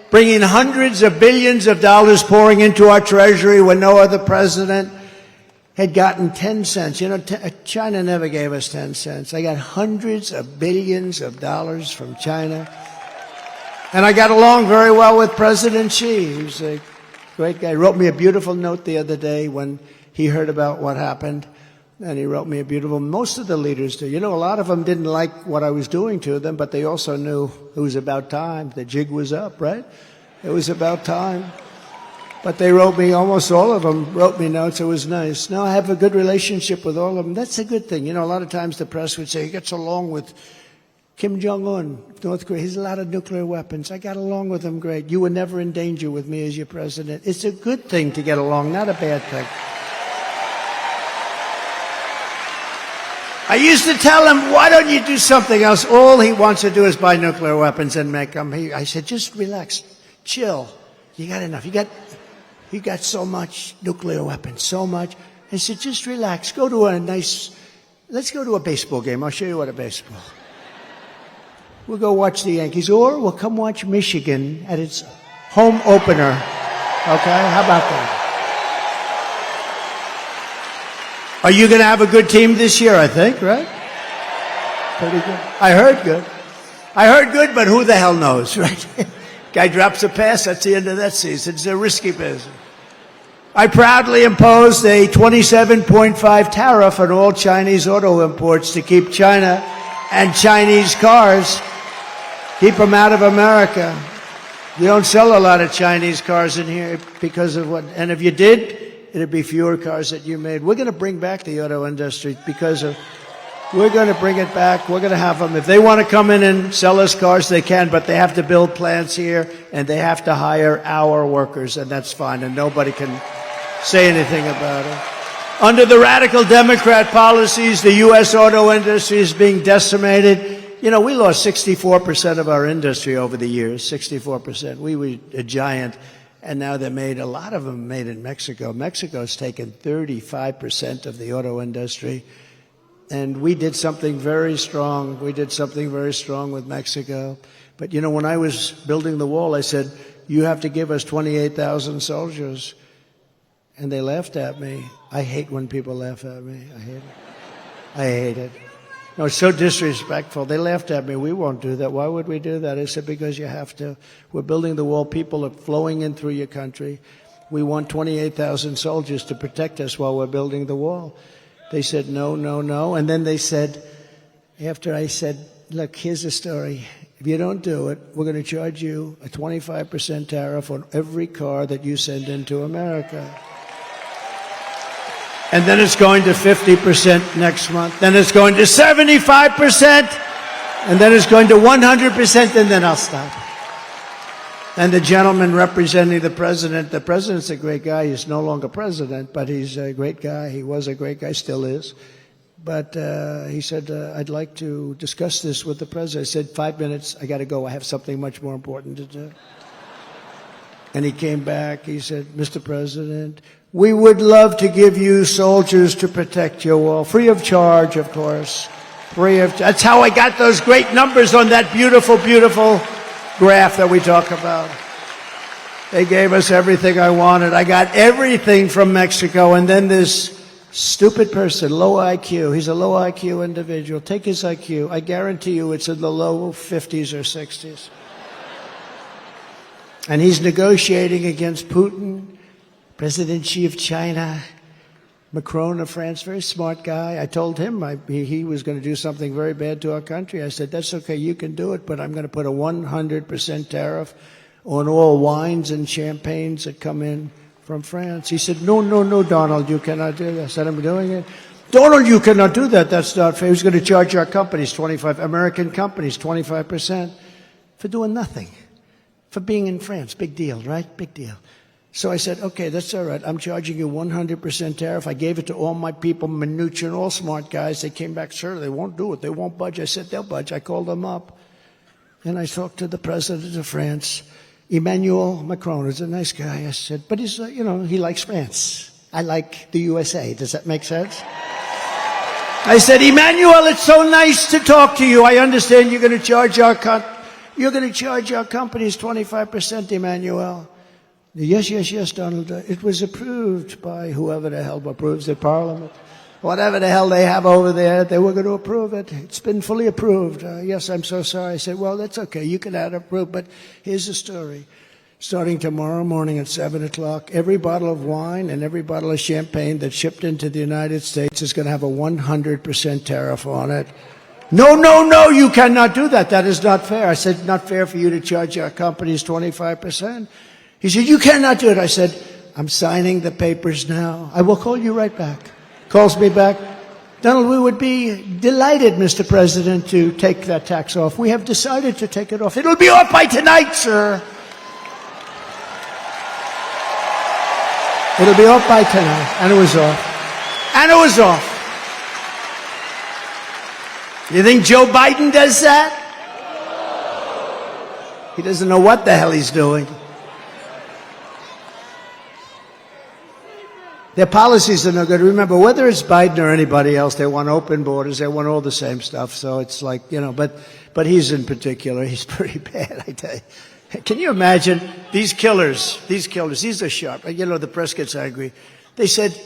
bringing hundreds of billions of dollars pouring into our treasury when no other president had gotten 10 cents. You know, China never gave us 10 cents. I got hundreds of billions of dollars from China. And I got along very well with President Xi. He was a great guy. He wrote me a beautiful note the other day when he heard about what happened. And he wrote me a beautiful, most of the leaders do. You know, a lot of them didn't like what I was doing to them, but they also knew it was about time. The jig was up, right? It was about time. But they wrote me, almost all of them wrote me notes. It was nice. Now I have a good relationship with all of them. That's a good thing. You know, a lot of times the press would say, he gets along with Kim Jong-un, North Korea. He has a lot of nuclear weapons. I got along with him great. You were never in danger with me as your president. It's a good thing to get along, not a bad thing. I used to tell him, why don't you do something else? All he wants to do is buy nuclear weapons and make them. I said, just relax, chill. You got enough. You got so much nuclear weapons, so much. I said, just relax. Go to let's go to a baseball game. I'll show you what a baseball. We'll go watch the Yankees, or we'll come watch Michigan at its home opener. Okay, how about that? Are you going to have a good team this year, I think, right? Pretty good. I heard good. But who the hell knows, right? Guy drops a pass, that's the end of that season. It's a risky business. I proudly imposed a 27.5 tariff on all Chinese auto imports to keep China and Chinese cars, keep them out of America. You don't sell a lot of Chinese cars in here because of what, and if you did, it'd be fewer cars that you made. We're going to bring back the auto industry we're going to bring it back. We're going to have them. If they want to come in and sell us cars, they can, but they have to build plants here, and they have to hire our workers, and that's fine, and nobody can say anything about it. Under the radical Democrat policies, the U.S. auto industry is being decimated. You know, we lost 64% of our industry over the years, 64%. We were a giant, and now a lot of them made in Mexico. Mexico's taken 35% of the auto industry. And we did something very strong. We did something very strong with Mexico. But, you know, when I was building the wall, I said, you have to give us 28,000 soldiers. And they laughed at me. I hate when people laugh at me. I hate it. No, it's so disrespectful. They laughed at me. We won't do that. Why would we do that? I said, because you have to. We're building the wall. People are flowing in through your country. We want 28,000 soldiers to protect us while we're building the wall. They said, no, no, no. And then they said, after I said, look, here's the story. If you don't do it, we're going to charge you a 25% tariff on every car that you send into America. And then it's going to 50% next month. Then it's going to 75%. And then it's going to 100%, and then I'll stop. And the gentleman representing the president's a great guy. He's no longer president, but he's a great guy. He was a great guy, still is. But he said, I'd like to discuss this with the president. I said, 5 minutes, I got to go. I have something much more important to do. And he came back. He said, Mr. President, we would love to give you soldiers to protect your wall. Free of charge, of course. That's how I got those great numbers on that beautiful, beautiful graph that we talk about. They gave us everything I wanted. I got everything from Mexico, and then this stupid person, low IQ, he's a low IQ individual. Take his IQ. I guarantee you it's in the low 50s or 60s. And he's negotiating against Putin, President Xi of China, Macron of France, very smart guy. I told him he was going to do something very bad to our country. I said, that's okay, you can do it, but I'm going to put a 100% tariff on all wines and champagnes that come in from France. He said, no, no, no, Donald, you cannot do that. I said, I'm doing it. Donald, you cannot do that. That's not fair. He's going to charge our companies, American companies, 25% for doing nothing, for being in France. Big deal, right? Big deal. So I said, okay, that's all right. I'm charging you 100% tariff. I gave it to all my people, Mnuchin, all smart guys. They came back, sir, they won't do it. They won't budge. I said, they'll budge. I called them up. And I talked to the president of France, Emmanuel Macron. He's a nice guy. I said, but he's, he likes France. I like the USA. Does that make sense? I said, Emmanuel, it's so nice to talk to you. I understand you're going to charge our companies 25%, Emmanuel. Yes, Donald. It was approved by whoever the hell approves the parliament. Whatever the hell they have over there, they were going to approve it. It's been fully approved. Yes, I'm so sorry. I said, well, that's okay. You can add approve, but here's the story. Starting tomorrow morning at 7 o'clock, every bottle of wine and every bottle of champagne that's shipped into the United States is going to have a 100% tariff on it. No, no, no, you cannot do that. That is not fair. I said, not fair for you to charge our companies 25%. He said, you cannot do it. I said, I'm signing the papers now. I will call you right back. Calls me back. Donald, we would be delighted, Mr. President, to take that tax off. We have decided to take it off. It'll be off by tonight, sir. It'll be off by tonight. And it was off. And it was off. You think Joe Biden does that? He doesn't know what the hell he's doing. Their policies are no good. Remember, whether it's Biden or anybody else, they want open borders. They want all the same stuff. So it's like, you know, but he's in particular, he's pretty bad, I tell you. Can you imagine these killers, these are sharp. You know, the press gets angry. They said,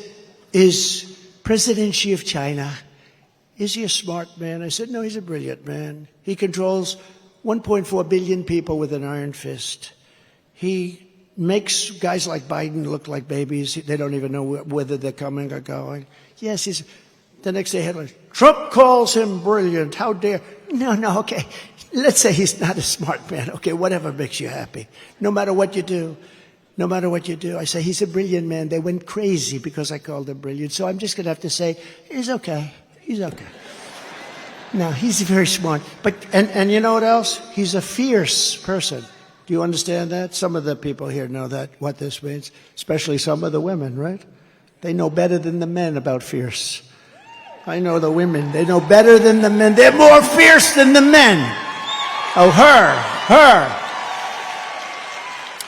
is President Xi of China, is he a smart man? I said, no, he's a brilliant man. He controls 1.4 billion people with an iron fist. He makes guys like Biden look like babies. They don't even know whether they're coming or going. Yes, he's... The next day headline, Trump calls him brilliant. How dare... No, okay. Let's say he's not a smart man. Okay, whatever makes you happy. No matter what you do. No matter what you do. I say, he's a brilliant man. They went crazy because I called him brilliant. So I'm just going to have to say, he's okay. He's okay. No, he's very smart. But and you know what else? He's a fierce person. Do you understand that? Some of the people here know that, what this means, especially some of the women, right? They know better than the men about fierce. I know the women. They know better than the men. They're more fierce than the men. Oh, her.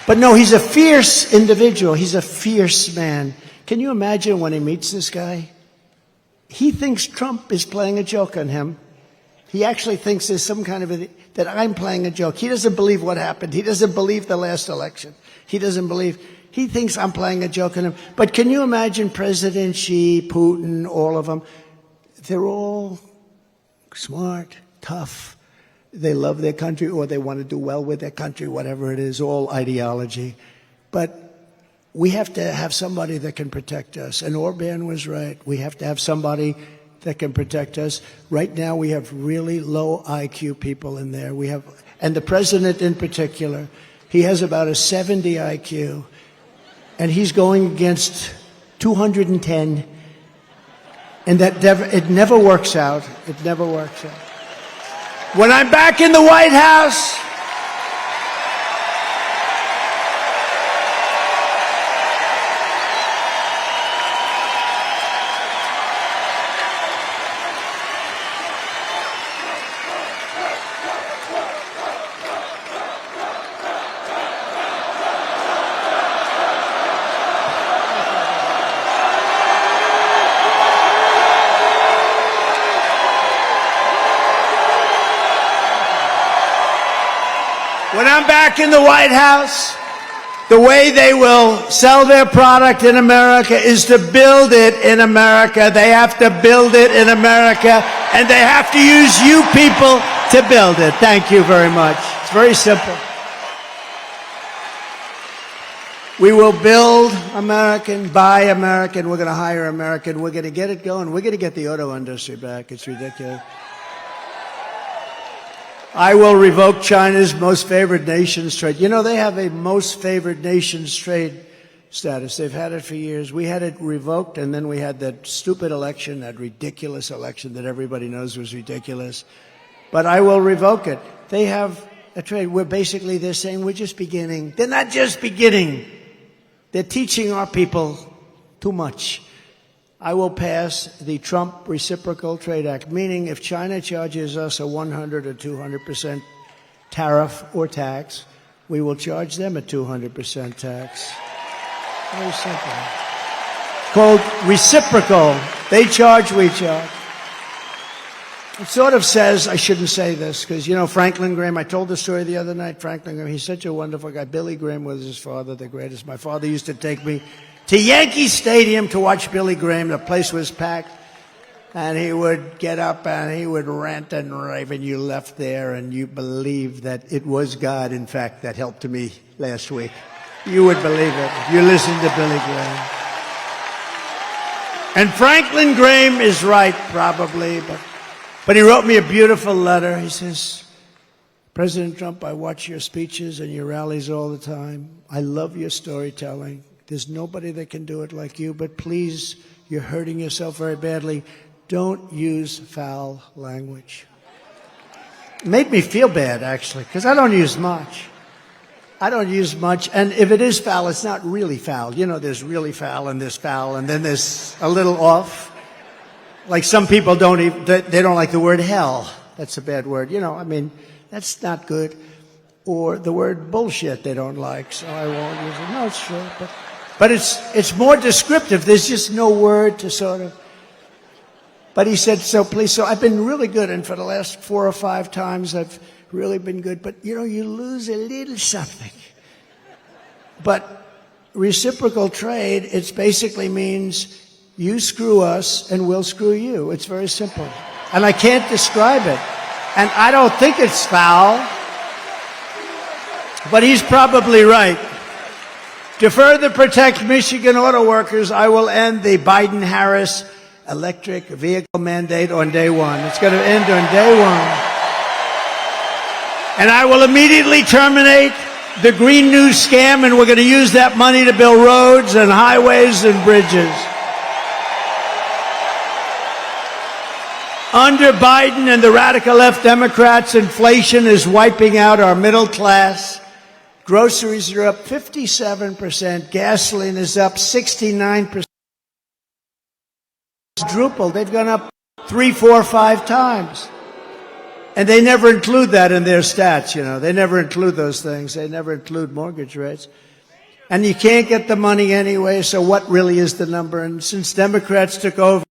But no, he's a fierce individual. He's a fierce man. Can you imagine when he meets this guy? He thinks Trump is playing a joke on him. He actually thinks there's some kind of that I'm playing a joke. He doesn't believe what happened. He doesn't believe the last election. He thinks I'm playing a joke on him. But can you imagine President Xi, Putin, all of them? They're all smart, tough. They love their country or they want to do well with their country, whatever it is, all ideology. But we have to have somebody that can protect us. And Orban was right. We have to have somebody that can protect us. Right now, we have really low IQ people in there. And the president in particular, he has about a 70 IQ, and he's going against 210, and it never works out. It never works out. When I'm back in the White House, the way they will sell their product in America is to build it in America. They have to build it in America, and they have to use you people to build it. Thank you very much. It's very simple. We will build American, buy American. We're going to hire American. We're going to get it going. We're going to get the auto industry back. It's ridiculous. I will revoke China's most favored nations trade. You know, they have a most favored nations trade status. They've had it for years. We had it revoked, and then we had that stupid election, that ridiculous election that everybody knows was ridiculous. But I will revoke it. They have a trade where basically they're saying we're just beginning. They're not just beginning. They're teaching our people too much. I will pass the Trump Reciprocal Trade Act, meaning if China charges us a 100 or 200% tariff or tax, we will charge them a 200% tax. Very simple. It's called reciprocal. They charge, we charge. It sort of says, I shouldn't say this, because, you know, Franklin Graham, I told the story the other night, Franklin Graham, he's such a wonderful guy. Billy Graham was his father, the greatest. My father used to take me to Yankee Stadium to watch Billy Graham. The place was packed, and he would get up and he would rant and rave, and you left there and you believed that it was God, in fact, that helped me last week. You would believe it if you listened to Billy Graham. And Franklin Graham is right, probably, but But he wrote me a beautiful letter. He says, President Trump, I watch your speeches and your rallies all the time. I love your storytelling. There's nobody that can do it like you, but please, you're hurting yourself very badly. Don't use foul language. It made me feel bad, actually, because I don't use much. I don't use much, and if it is foul, it's not really foul. You know, there's really foul, and then there's a little off. Like some people they don't like the word hell. That's a bad word. You know, I mean, that's not good. Or the word bullshit they don't like, so I won't use it. No, it's true, but it's more descriptive. There's just no word to sort of. But he said, so please, so I've been really good, and for the last 4 or 5 times I've really been good, but you know, you lose a little something. But reciprocal trade, it basically means you screw us and we'll screw you. It's very simple. And I can't describe it. And I don't think it's foul, but he's probably right. To further protect Michigan auto workers, I will end the Biden-Harris electric vehicle mandate on day one. It's going to end on day one. And I will immediately terminate the Green New scam, and we're going to use that money to build roads and highways and bridges. Under Biden and the radical left Democrats, inflation is wiping out our middle class. Groceries are up 57%. Gasoline is up 69%. Quadrupled. They've gone up 3, 4, 5 times. And they never include that in their stats, you know. They never include those things. They never include mortgage rates. And you can't get the money anyway, so what really is the number? And since Democrats took over,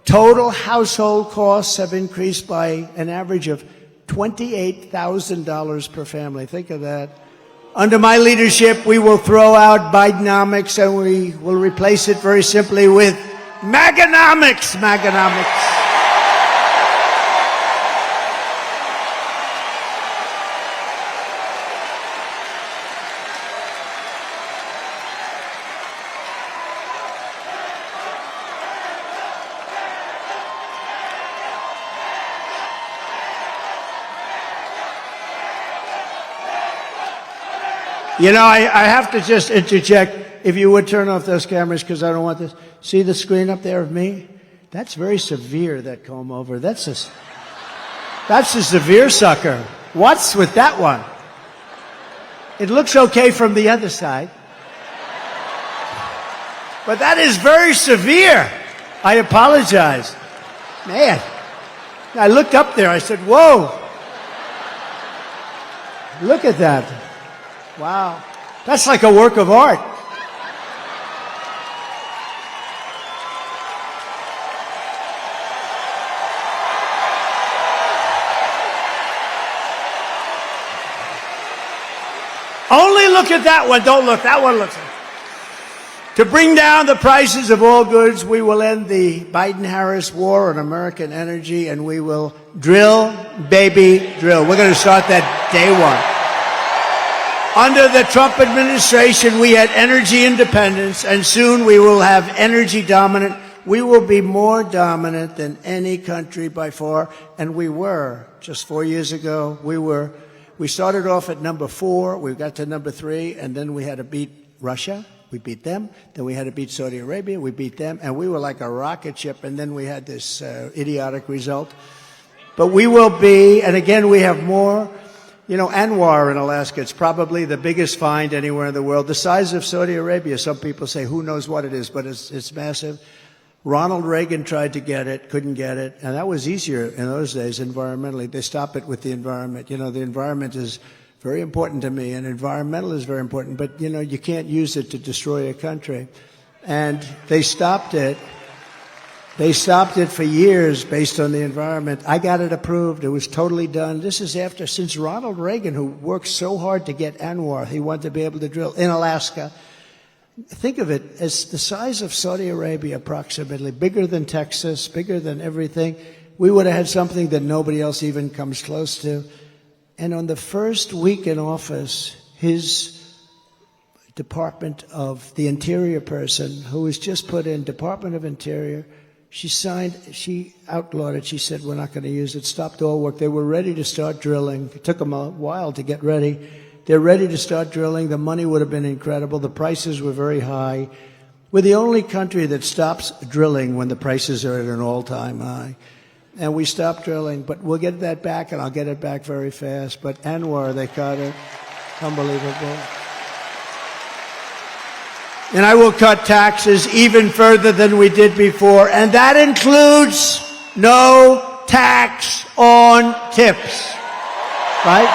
total household costs have increased by an average of $28,000 per family. Think of that. Under my leadership, we will throw out Bidenomics and we will replace it very simply with Maganomics. Maganomics. You know, I have to just interject. If you would turn off those cameras, because I don't want this. See the screen up there of me? That's very severe, that comb over. That's a severe sucker. What's with that one? It looks okay from the other side. But that is very severe. I apologize. Man, I looked up there. I said, whoa. Look at that. Wow. That's like a work of art. Only look at that one. Don't look. That one looks. To bring down the prices of all goods, we will end the Biden-Harris war on American energy, and we will drill, baby, drill. We're going to start that day one. Under the Trump administration, we had energy independence, and soon we will have energy dominant. We will be more dominant than any country by far, and we were. Just 4 years ago, we started off at number 4, we got to number 3, and then we had to beat Russia. We beat them. Then we had to beat Saudi Arabia. We beat them, and we were like a rocket ship, and then we had this idiotic result. But we will be, and again, we have more. You know, Anwar in Alaska, it's probably the biggest find anywhere in the world. The size of Saudi Arabia, some people say, who knows what it is, but it's massive. Ronald Reagan tried to get it, couldn't get it, and that was easier in those days environmentally. They stopped it with the environment. You know, the environment is very important to me, and environmental is very important, but, you know, you can't use it to destroy a country. And they stopped it. They stopped it for years based on the environment. I got it approved. It was totally done. This is since Ronald Reagan, who worked so hard to get Anwar, he wanted to be able to drill in Alaska. Think of it as the size of Saudi Arabia, approximately, bigger than Texas, bigger than everything. We would have had something that nobody else even comes close to. And on the first week in office, his Department of the Interior person, who was just put in Department of Interior, she outlawed it. She said, we're not going to use it. Stopped all work. They were ready to start drilling. It took them a while to get ready. They're ready to start drilling. The money would have been incredible. The prices were very high. We're the only country that stops drilling when the prices are at an all-time high. And we stopped drilling, but we'll get that back, and I'll get it back very fast. But Anwar, they cut it. Unbelievable. And I will cut taxes even further than we did before, and that includes no tax on tips. Right?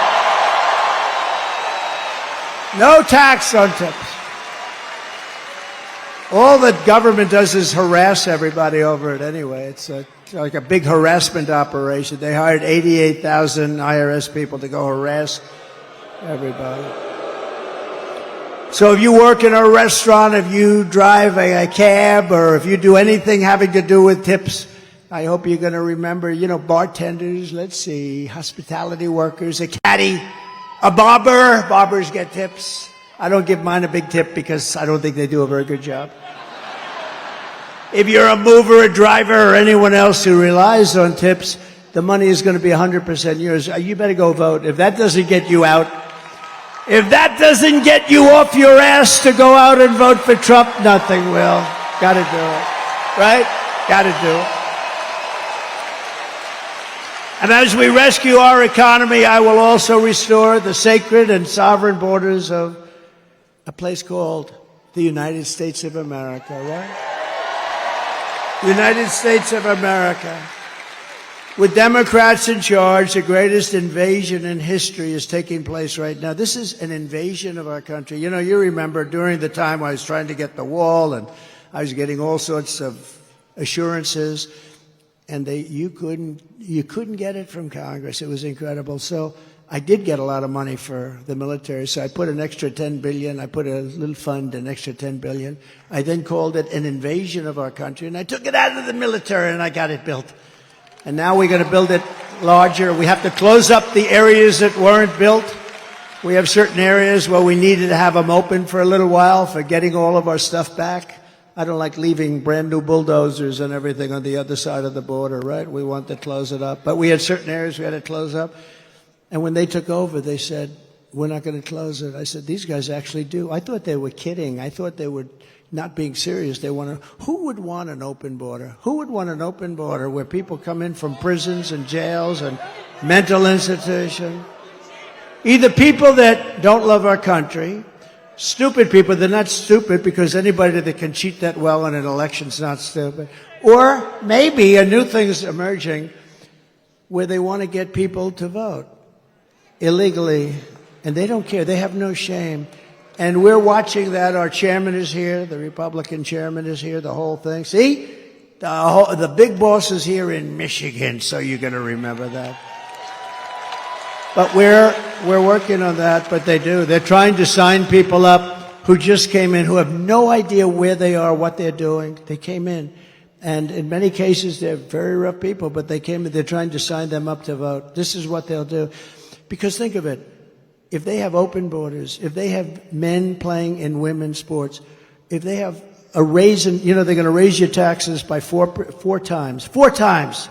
No tax on tips. All that government does is harass everybody over it anyway. It's like a big harassment operation. They hired 88,000 IRS people to go harass everybody. So if you work in a restaurant, if you drive a cab, or if you do anything having to do with tips, I hope you're going to remember, bartenders, let's see, hospitality workers, a caddy, a barber. Barbers get tips. I don't give mine a big tip because I don't think they do a very good job. If you're a mover, a driver, or anyone else who relies on tips, the money is going to be 100% yours. You better go vote. If that doesn't get you out, if that doesn't get you off your ass to go out and vote for Trump, nothing will. Got to do it. Right? Got to do it. And as we rescue our economy, I will also restore the sacred and sovereign borders of a place called the United States of America, right? United States of America. With Democrats in charge, the greatest invasion in history is taking place right now. This is an invasion of our country. You remember during the time I was trying to get the wall, and I was getting all sorts of assurances, and you couldn't get it from Congress. It was incredible. So I did get a lot of money for the military, so I put an extra $10 billion. I put a little fund, an extra $10 billion. I then called it an invasion of our country, and I took it out of the military, and I got it built. And now we're going to build it larger. We have to close up the areas that weren't built. We have certain areas where we needed to have them open for a little while for getting all of our stuff back. I don't like leaving brand new bulldozers and everything on the other side of the border, right? We want to close it up. But we had certain areas we had to close up. And when they took over, they said, we're not going to close it. I said, these guys actually do. I thought they were kidding. I thought they were not being serious. Who would want an open border? Who would want an open border where people come in from prisons and jails and mental institutions? Either people that don't love our country, stupid people. They're not stupid because anybody that can cheat that well in an election's not stupid. Or maybe a new thing's emerging where they want to get people to vote illegally, and they don't care. They have no shame. And we're watching that. Our chairman is here. The Republican chairman is here, the whole thing. See? The big boss is here in Michigan, so you're going to remember that. But we're working on that, but they do. They're trying to sign people up who just came in, who have no idea where they are, what they're doing. They came in. And in many cases, they're very rough people, but they came in. They're trying to sign them up to vote. This is what they'll do. Because think of it. If they have open borders, if they have men playing in women's sports, if they have a raise in, they're going to raise your taxes by four times. 4 times.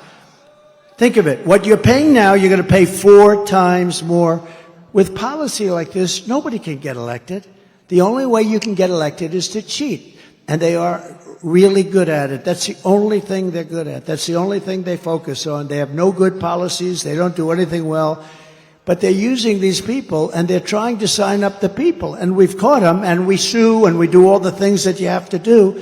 Think of it. What you're paying now, you're going to pay 4 times more. With policy like this, nobody can get elected. The only way you can get elected is to cheat. And they are really good at it. That's the only thing they're good at. That's the only thing they focus on. They have no good policies. They don't do anything well. But they're using these people, and they're trying to sign up the people. And we've caught them, and we sue, and we do all the things that you have to do.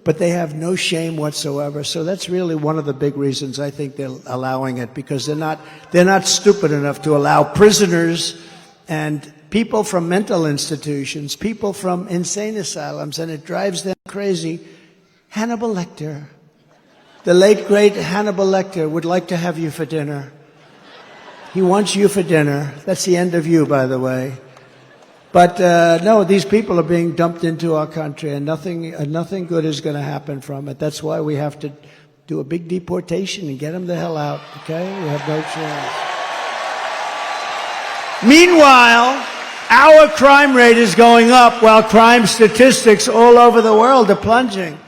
But they have no shame whatsoever. So that's really one of the big reasons I think they're allowing it, because they're not stupid enough to allow prisoners and people from mental institutions, people from insane asylums, and it drives them crazy. Hannibal Lecter, the late, great Hannibal Lecter, would like to have you for dinner. He wants you for dinner. That's the end of you, by the way. But no, these people are being dumped into our country, and nothing good is going to happen from it. That's why we have to do a big deportation and get them the hell out, okay? We have no chance. Meanwhile, our crime rate is going up while crime statistics all over the world are plunging.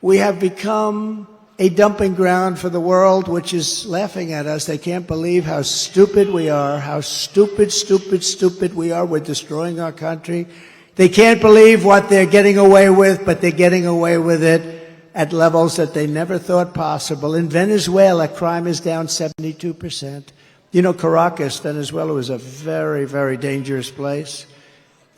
We have become a dumping ground for the world, which is laughing at us. They can't believe how stupid we are, how stupid we are. We're destroying our country. They can't believe what they're getting away with, but they're getting away with it at levels that they never thought possible. In Venezuela, crime is down 72%. You know, Caracas, Venezuela, was a very, very dangerous place.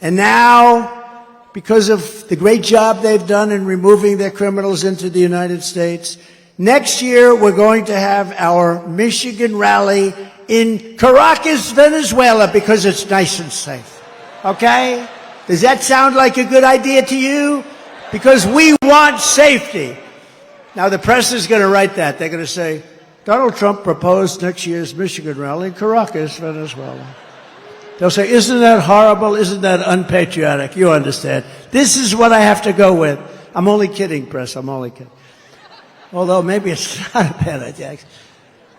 And now, because of the great job they've done in removing their criminals into the United States, next year we're going to have our Michigan rally in Caracas, Venezuela, because it's nice and safe. Okay? Does that sound like a good idea to you? Because we want safety. Now, the press is going to write that. They're going to say, Donald Trump proposed next year's Michigan rally in Caracas, Venezuela. They'll say, isn't that horrible? Isn't that unpatriotic? You understand. This is what I have to go with. I'm only kidding, press. I'm only kidding. Although maybe it's not a bad idea.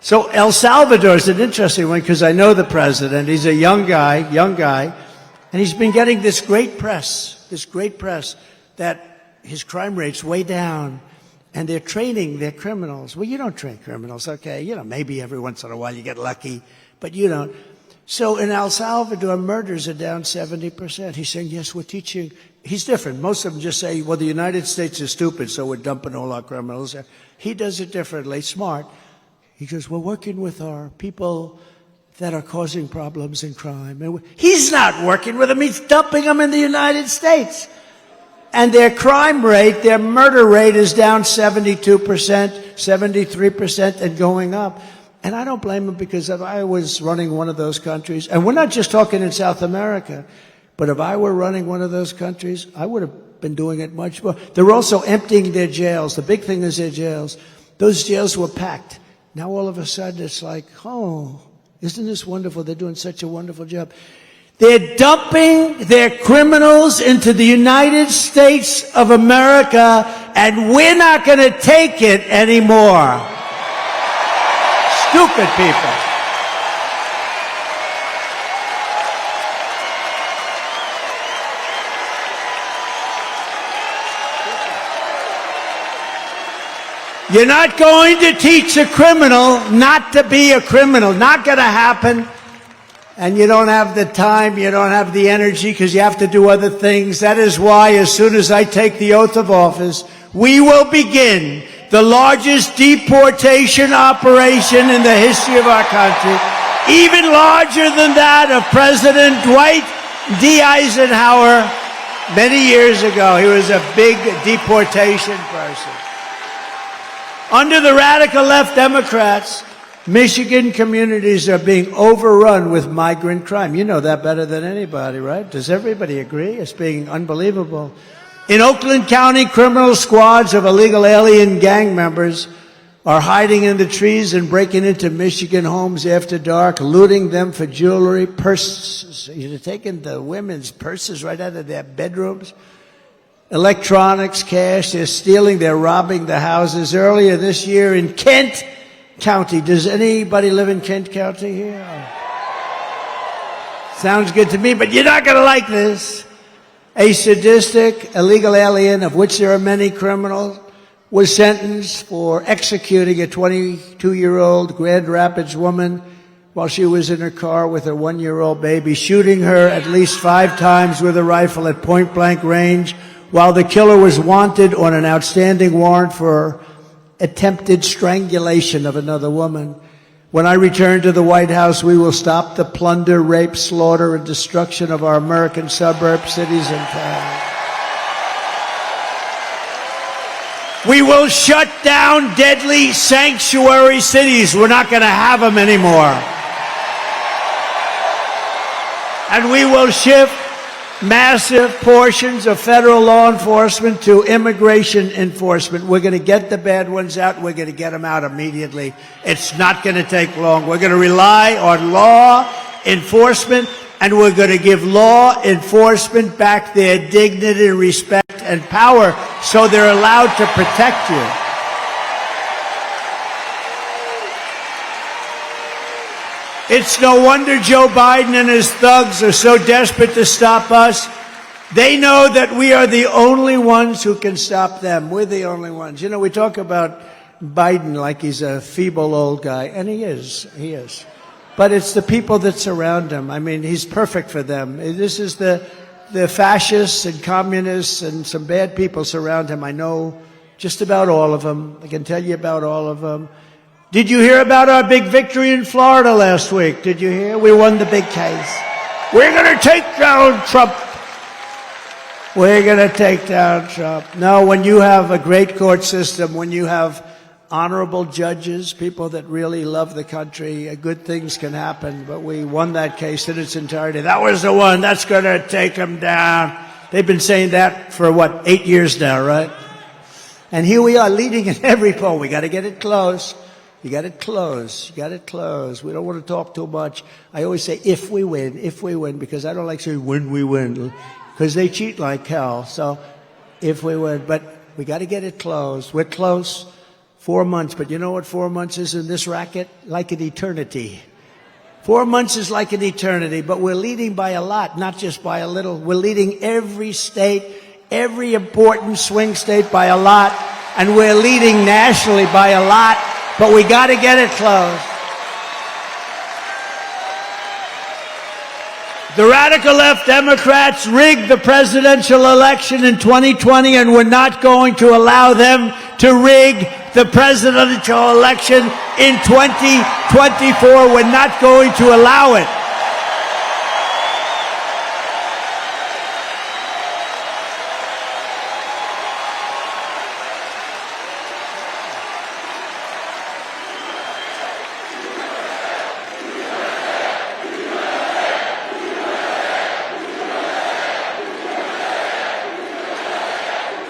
So El Salvador is an interesting one because I know the president. He's a young guy, and he's been getting this great press that his crime rate's way down, and they're training their criminals. Well, you don't train criminals, okay? You know, maybe every once in a while you get lucky, but you don't. So in El Salvador, murders are down 70%. He's saying, yes, we're teaching. He's different. Most of them just say, well, the United States is stupid, so we're dumping all our criminals there. He does it differently, smart. He goes, we're working with our people that are causing problems and crime. And he's not working with them. He's dumping them in the United States. And their crime rate, their murder rate is down 72%, 73% and going up. And I don't blame them because if I was running one of those countries, and we're not just talking in South America, but if I were running one of those countries, I would have been doing it much more. They're also emptying their jails. The big thing is their jails. Those jails were packed. Now all of a sudden it's like, oh, isn't this wonderful? They're doing such a wonderful job. They're dumping their criminals into the United States of America, and we're not going to take it anymore. Stupid people. You're not going to teach a criminal not to be a criminal. Not going to happen. And you don't have the time, you don't have the energy because you have to do other things. That is why as soon as I take the oath of office, we will begin the largest deportation operation in the history of our country, even larger than that of President Dwight D. Eisenhower many years ago. He was a big deportation person. Under the radical left Democrats, Michigan communities are being overrun with migrant crime. You know that better than anybody, right? Does everybody agree? It's being unbelievable. In Oakland County, criminal squads of illegal alien gang members are hiding in the trees and breaking into Michigan homes after dark, looting them for jewelry, purses. They're taking the women's purses right out of their bedrooms. Electronics, cash, they're stealing, they're robbing the houses. Earlier this year in Kent County. Does anybody live in Kent County here? Sounds good to me, but you're not going to like this. A sadistic illegal alien, of which there are many criminals, was sentenced for executing a 22-year-old Grand Rapids woman while she was in her car with her 1-year-old baby, shooting her at least 5 times with a rifle at point-blank range, while the killer was wanted on an outstanding warrant for attempted strangulation of another woman. When I return to the White House, we will stop the plunder, rape, slaughter, and destruction of our American suburbs, cities, and towns. We will shut down deadly sanctuary cities. We're not going to have them anymore. And we will shift massive portions of federal law enforcement to immigration enforcement. We're going to get the bad ones out. We're going to get them out immediately. It's not going to take long. We're going to rely on law enforcement, and we're going to give law enforcement back their dignity, respect, and power so they're allowed to protect you. It's no wonder Joe Biden and his thugs are so desperate to stop us. They know that we are the only ones who can stop them. We're the only ones. You know, we talk about Biden like he's a feeble old guy, and he is. But it's the people that surround him. I mean, he's perfect for them. This is the fascists and communists and some bad people surround him. I know just about all of them. I can tell you about all of them. Did you hear about our big victory in Florida last week? Did you hear? We won the big case. We're going to take down Trump. We're going to take down Trump. No, when you have a great court system, when you have honorable judges, people that really love the country, good things can happen. But we won that case in its entirety. That was the one. That's going to take them down. They've been saying that for, 8 years now, right? And here we are leading in every poll. We got to get it close. You got it close. You got it close. We don't want to talk too much. I always say if we win, because I don't like saying when we win, because they cheat like hell. So if we win, but we got to get it close. We're close. 4 months, but you know what 4 months is in this racket? Like an eternity. 4 months is like an eternity, but we're leading by a lot, not just by a little. We're leading every state, every important swing state by a lot, and we're leading nationally by a lot, but we got to get it close. The radical left Democrats rigged the presidential election in 2020, and we're not going to allow them to rig the presidential election in 2024. We're not going to allow it.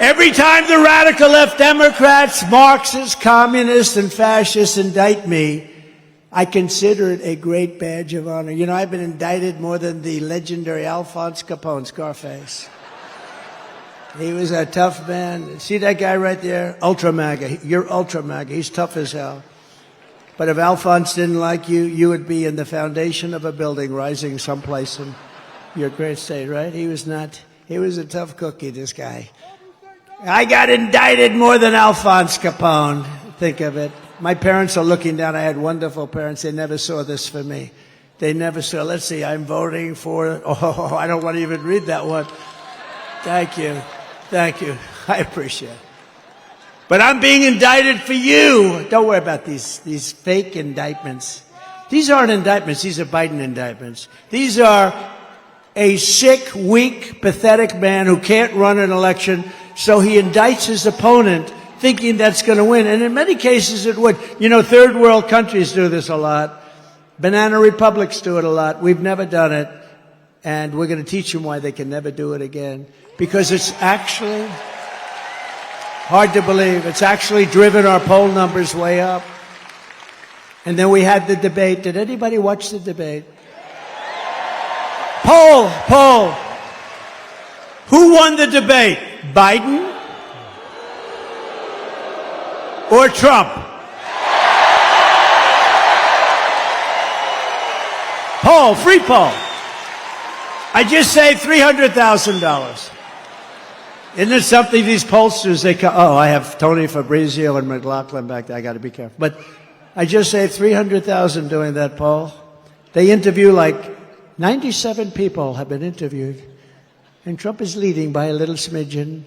Every time the radical left Democrats, Marxists, communists, and fascists indict me, I consider it a great badge of honor. You know, I've been indicted more than the legendary Alphonse Capone, Scarface. He was a tough man. See that guy right there? Ultra MAGA. You're Ultra MAGA. He's tough as hell. But if Alphonse didn't like you, you would be in the foundation of a building rising someplace in your great state, right? He was not. He was a tough cookie, this guy. I got indicted more than Alphonse Capone. Think of it. My parents are looking down. I had wonderful parents. They never saw this for me. They never saw, let's see, I'm voting for, oh, I don't want to even read that one. Thank you. Thank you. I appreciate it. But I'm being indicted for you. Don't worry about these fake indictments. These aren't indictments. These are Biden indictments. These are a sick, weak, pathetic man who can't run an election. So he indicts his opponent thinking that's going to win. And in many cases it would. You know, third world countries do this a lot. Banana republics do it a lot. We've never done it. And we're going to teach them why they can never do it again. Because it's actually hard to believe. It's actually driven our poll numbers way up. And then we had the debate. Did anybody watch the debate? Poll. Who won the debate? Biden or Trump? Free poll. I just saved $300,000. Isn't it something these pollsters, I have Tony Fabrizio and McLaughlin back there. I got to be careful. But I just saved $300,000 doing that poll. They interview 97 people have been interviewed. And Trump is leading by a little smidgen.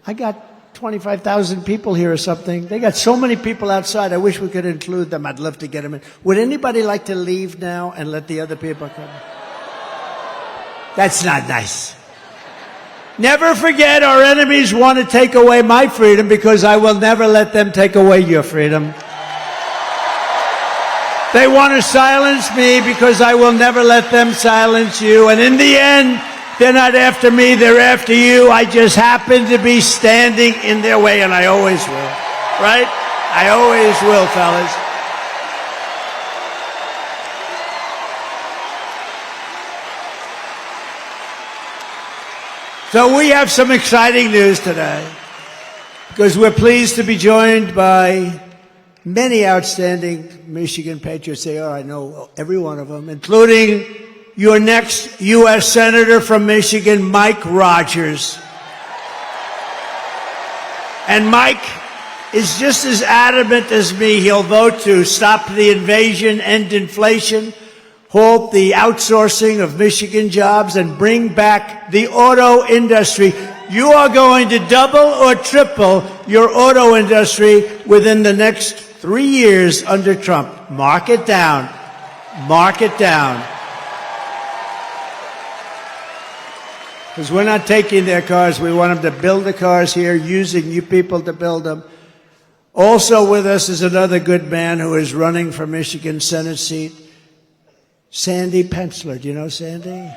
I got 25,000 people here or something. They got so many people outside. I wish we could include them. I'd love to get them in. Would anybody like to leave now and let the other people come? That's not nice. Never forget, our enemies want to take away my freedom because I will never let them take away your freedom. They want to silence me because I will never let them silence you. And in the end, they're not after me, they're after you. I just happen to be standing in their way, and I always will. Right? I always will, fellas. So we have some exciting news today, because we're pleased to be joined by many outstanding Michigan patriots. They are, I know every one of them, including your next U.S. Senator from Michigan, Mike Rogers. And Mike, is just as adamant as me. He'll vote to stop the invasion, end inflation, halt the outsourcing of Michigan jobs, and bring back the auto industry. You are going to double or triple your auto industry within the next 3 years under Trump. Mark it down. Mark it down. Because we're not taking their cars. We want them to build the cars here, using you people to build them. Also with us is another good man who is running for Michigan Senate seat, Sandy Pensler. Do you know Sandy?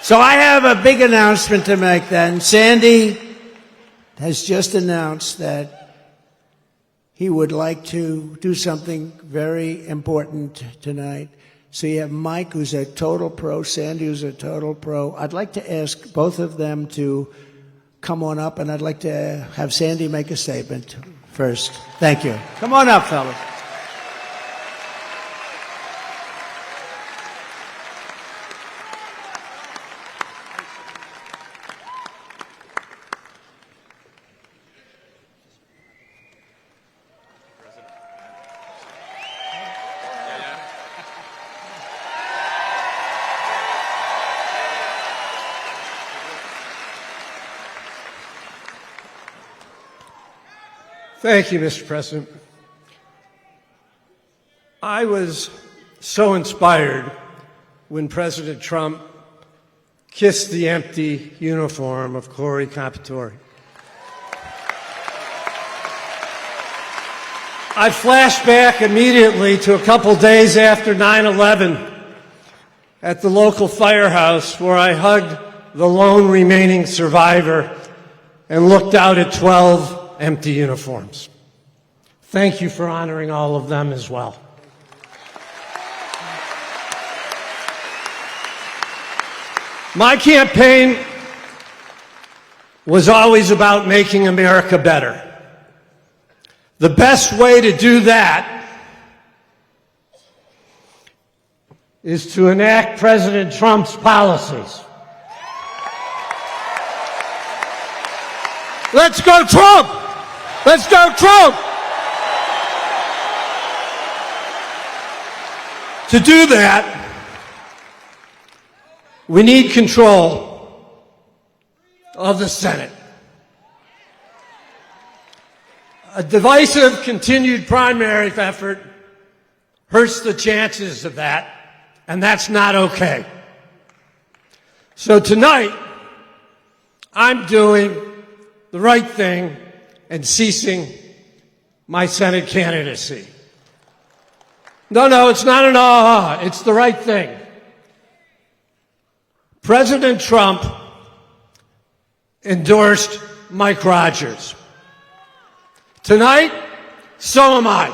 So I have a big announcement to make then. Sandy has just announced that he would like to do something very important tonight. So you have Mike, who's a total pro, Sandy, who's a total pro. I'd like to ask both of them to come on up, and I'd like to have Sandy make a statement first. Thank you. Come on up, fellas. Thank you, Mr. President. I was so inspired when President Trump kissed the empty uniform of Corey Capitori. I flashed back immediately to a couple days after 9/11 at the local firehouse where I hugged the lone remaining survivor and looked out at 12 empty uniforms. Thank you for honoring all of them as well. My campaign was always about making America better. The best way to do that is to enact President Trump's policies. Let's go Trump! Let's go Trump! To do that, we need control of the Senate. A divisive continued primary effort hurts the chances of that, and that's not okay. So tonight, I'm doing the right thing and ceasing my Senate candidacy. No, it's not an aha. It's the right thing. President Trump endorsed Mike Rogers. Tonight, so am I.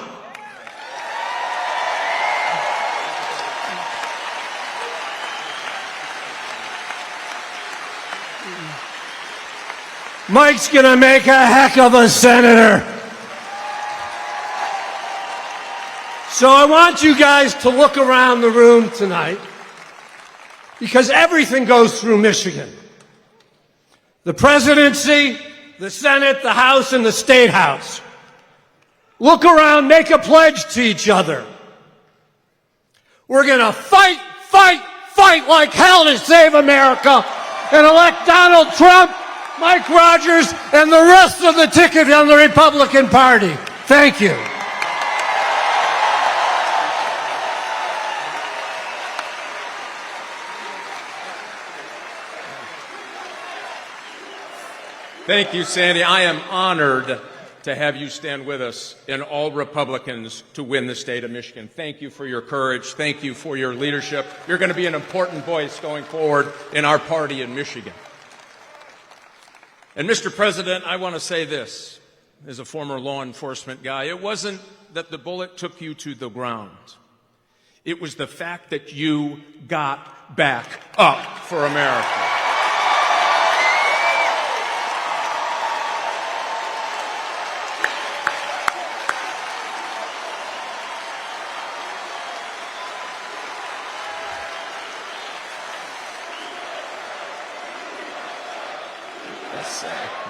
Mike's gonna make a heck of a senator. So I want you guys to look around the room tonight, because everything goes through Michigan. The presidency, the Senate, the House, and the State House. Look around, make a pledge to each other. We're gonna fight like hell to save America and elect Donald Trump, Mike Rogers, and the rest of the ticket on the Republican Party. Thank you. Thank you, Sandy. I am honored to have you stand with us and all Republicans to win the state of Michigan. Thank you for your courage. Thank you for your leadership. You're going to be an important voice going forward in our party in Michigan. And Mr. President, I want to say this, as a former law enforcement guy, it wasn't that the bullet took you to the ground. It was the fact that you got back up for America.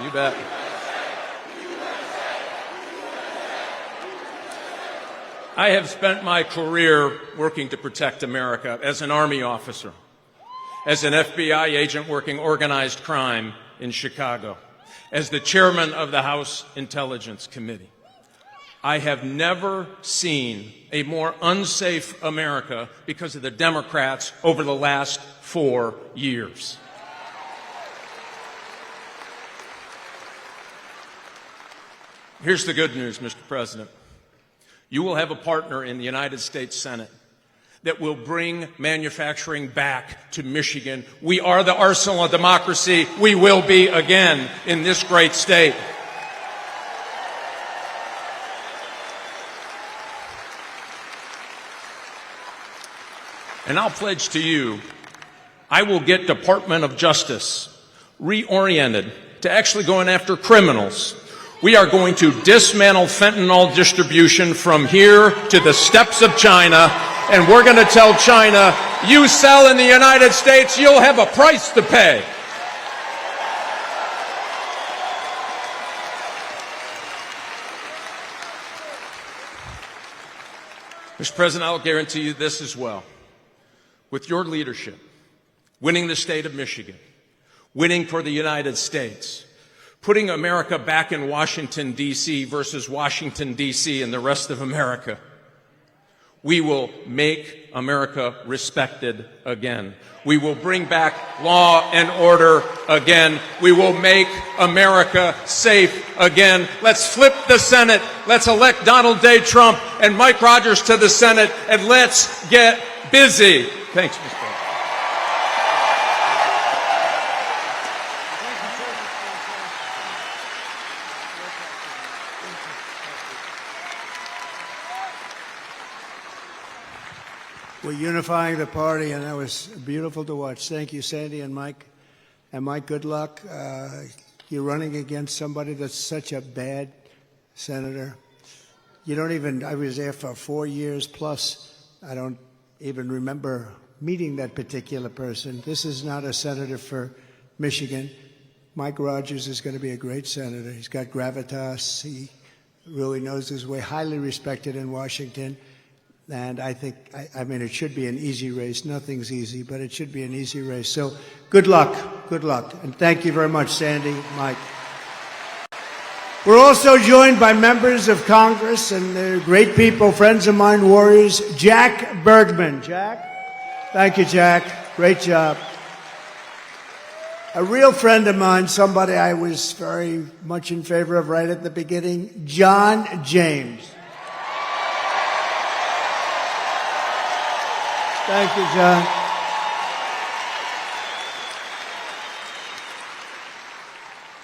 You bet. I have spent my career working to protect America as an Army officer, as an FBI agent working organized crime in Chicago, as the chairman of the House Intelligence Committee. I have never seen a more unsafe America because of the Democrats over the last 4 years. Here's the good news, Mr. President. You will have a partner in the United States Senate that will bring manufacturing back to Michigan. We are the arsenal of democracy. We will be again in this great state. And I'll pledge to you, I will get Department of Justice reoriented to actually going after criminals. We are going to dismantle fentanyl distribution from here to the steppes of China, and we're going to tell China, you sell in the United States, you'll have a price to pay. Mr. President, I'll guarantee you this as well. With your leadership, winning the state of Michigan, winning for the United States, putting America back in Washington, D.C. versus Washington, D.C. and the rest of America, we will make America respected again. We will bring back law and order again. We will make America safe again. Let's flip the Senate. Let's elect Donald J. Trump and Mike Rogers to the Senate, and let's get busy. Thanks, Mr. President. We're unifying the party, and that was beautiful to watch. Thank you, Sandy and Mike. And Mike, good luck. You're running against somebody that's such a bad senator. You don't even, I was there for 4 years plus. I don't even remember meeting that particular person. This is not a senator for Michigan. Mike Rogers is going to be a great senator. He's got gravitas. He really knows his way, highly respected in Washington. And I think, I mean, it should be an easy race. Nothing's easy, but it should be an easy race. So good luck. Good luck. And thank you very much, Sandy, Mike. We're also joined by members of Congress, and they're great people, friends of mine, warriors. Jack Bergman. Jack? Thank you, Jack. Great job. A real friend of mine, somebody I was very much in favor of right at the beginning, John James. Thank you, John.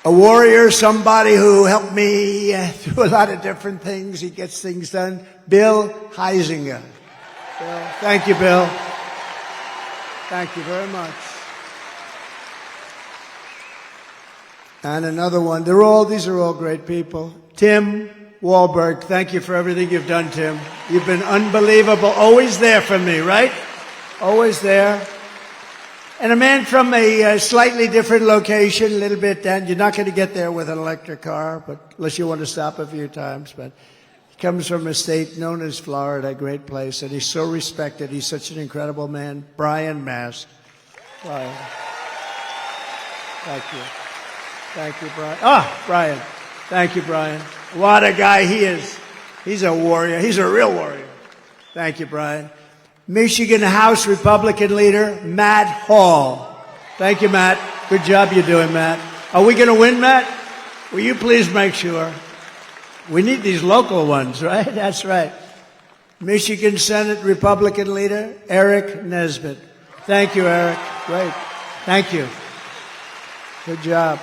A warrior, somebody who helped me through a lot of different things. He gets things done. Bill Heisinger. Bill, thank you, Bill. Thank you very much. And another one. These are all great people. Tim Wahlberg, thank you for everything you've done, Tim. You've been unbelievable. Always there for me, right? Always there. And a man from a slightly different location, a little bit down. You're not going to get there with an electric car, but unless you want to stop a few times. But he comes from a state known as Florida, a great place, and he's so respected. He's such an incredible man. Brian Mast. Brian. Thank you. Thank you, Brian. Brian. Thank you, Brian. What a guy he is. He's a warrior. He's a real warrior. Thank you, Brian. Michigan House Republican leader, Matt Hall. Thank you, Matt. Good job you're doing, Matt. Are we going to win, Matt? Will you please make sure? We need these local ones, right? That's right. Michigan Senate Republican leader, Eric Nesbitt. Thank you, Eric. Great. Thank you. Good job.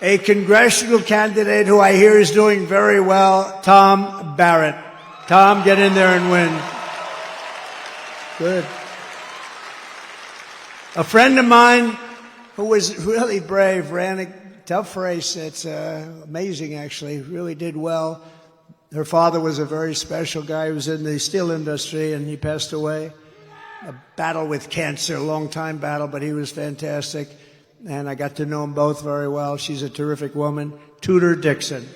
A congressional candidate who I hear is doing very well, Tom Barrett. Tom, get in there and win. Good. A friend of mine who was really brave, ran a tough race. It's amazing, actually. Really did well. Her father was a very special guy who was in the steel industry, and he passed away. A battle with cancer, a long-time battle, but he was fantastic. And I got to know them both very well. She's a terrific woman. Tudor Dixon.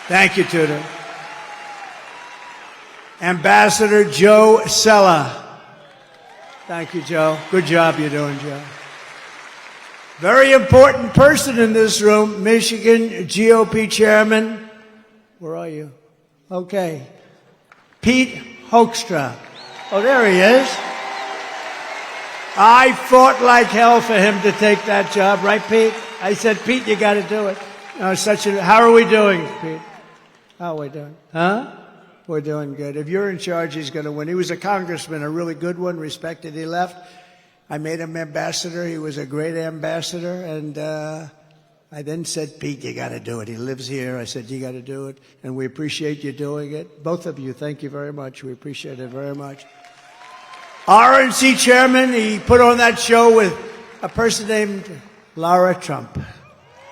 Thank you, Tudor. Ambassador Joe Sella. Thank you, Joe. Good job you're doing, Joe. Very important person in this room, Michigan GOP Chairman. Where are you? Okay. Pete Hoekstra. Oh, there he is. I fought like hell for him to take that job, right, Pete? I said, Pete, you got to do it. How are we doing, Pete? How are we doing? Huh? We're doing good. If you're in charge, he's going to win. He was a congressman, a really good one, respected. He left. I made him ambassador. He was a great ambassador. And I then said, Pete, you got to do it. He lives here. I said, you got to do it. And we appreciate you doing it. Both of you, thank you very much. We appreciate it very much. RNC chairman, he put on that show with a person named Lara Trump.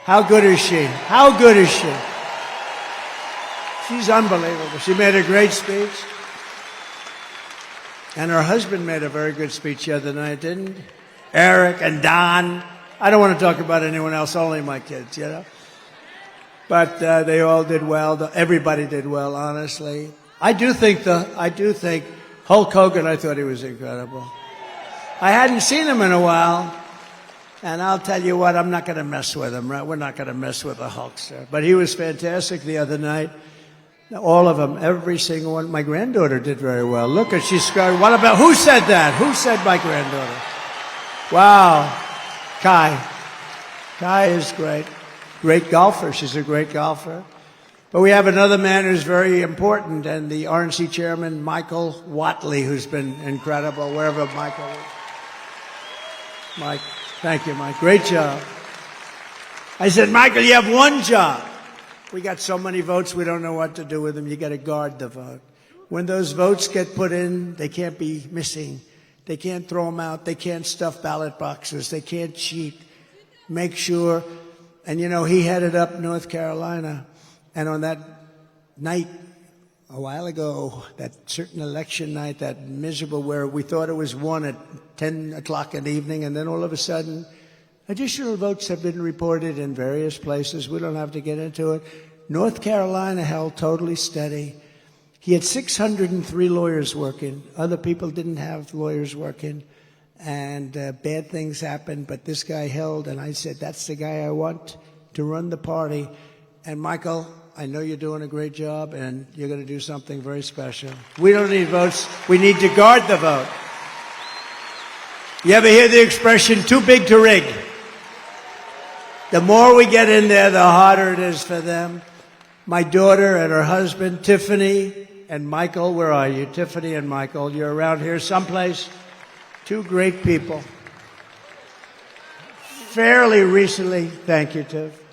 How good is she? How good is she? She's unbelievable. She made a great speech. And her husband made a very good speech the other night, didn't he? Eric and Don. I don't want to talk about anyone else, only my kids, you know. But they all did well. Everybody did well, honestly. I do think Hulk Hogan, I thought he was incredible. I hadn't seen him in a while. And I'll tell you what, I'm not going to mess with him, right? We're not going to mess with the Hulkster. But he was fantastic the other night. All of them, every single one. My granddaughter did very well. Look at, she's scarred. What about, who said that? Who said my granddaughter? Wow. Kai. Kai is great. Great golfer. She's a great golfer. But we have another man who's very important, and the RNC chairman, Michael Watley, who's been incredible, wherever Michael is. Mike, thank you, Mike. Great job. I said, Michael, you have one job. We got so many votes, we don't know what to do with them. You got to guard the vote. When those votes get put in, they can't be missing. They can't throw them out. They can't stuff ballot boxes. They can't cheat. Make sure. And, you know, he headed up North Carolina. And on that night, a while ago, that certain election night, that miserable where we thought it was won at 10 o'clock in the evening, and then all of a sudden, additional votes have been reported in various places. We don't have to get into it. North Carolina held totally steady. He had 603 lawyers working. Other people didn't have lawyers working. And bad things happened, but this guy held, and I said, that's the guy I want to run the party. And Michael, I know you're doing a great job, and you're going to do something very special. We don't need votes. We need to guard the vote. You ever hear the expression, too big to rig? The more we get in there, the harder it is for them. My daughter and her husband, Tiffany and Michael, where are you? Tiffany and Michael, you're around here someplace. Two great people. Fairly recently, thank you, Tiff.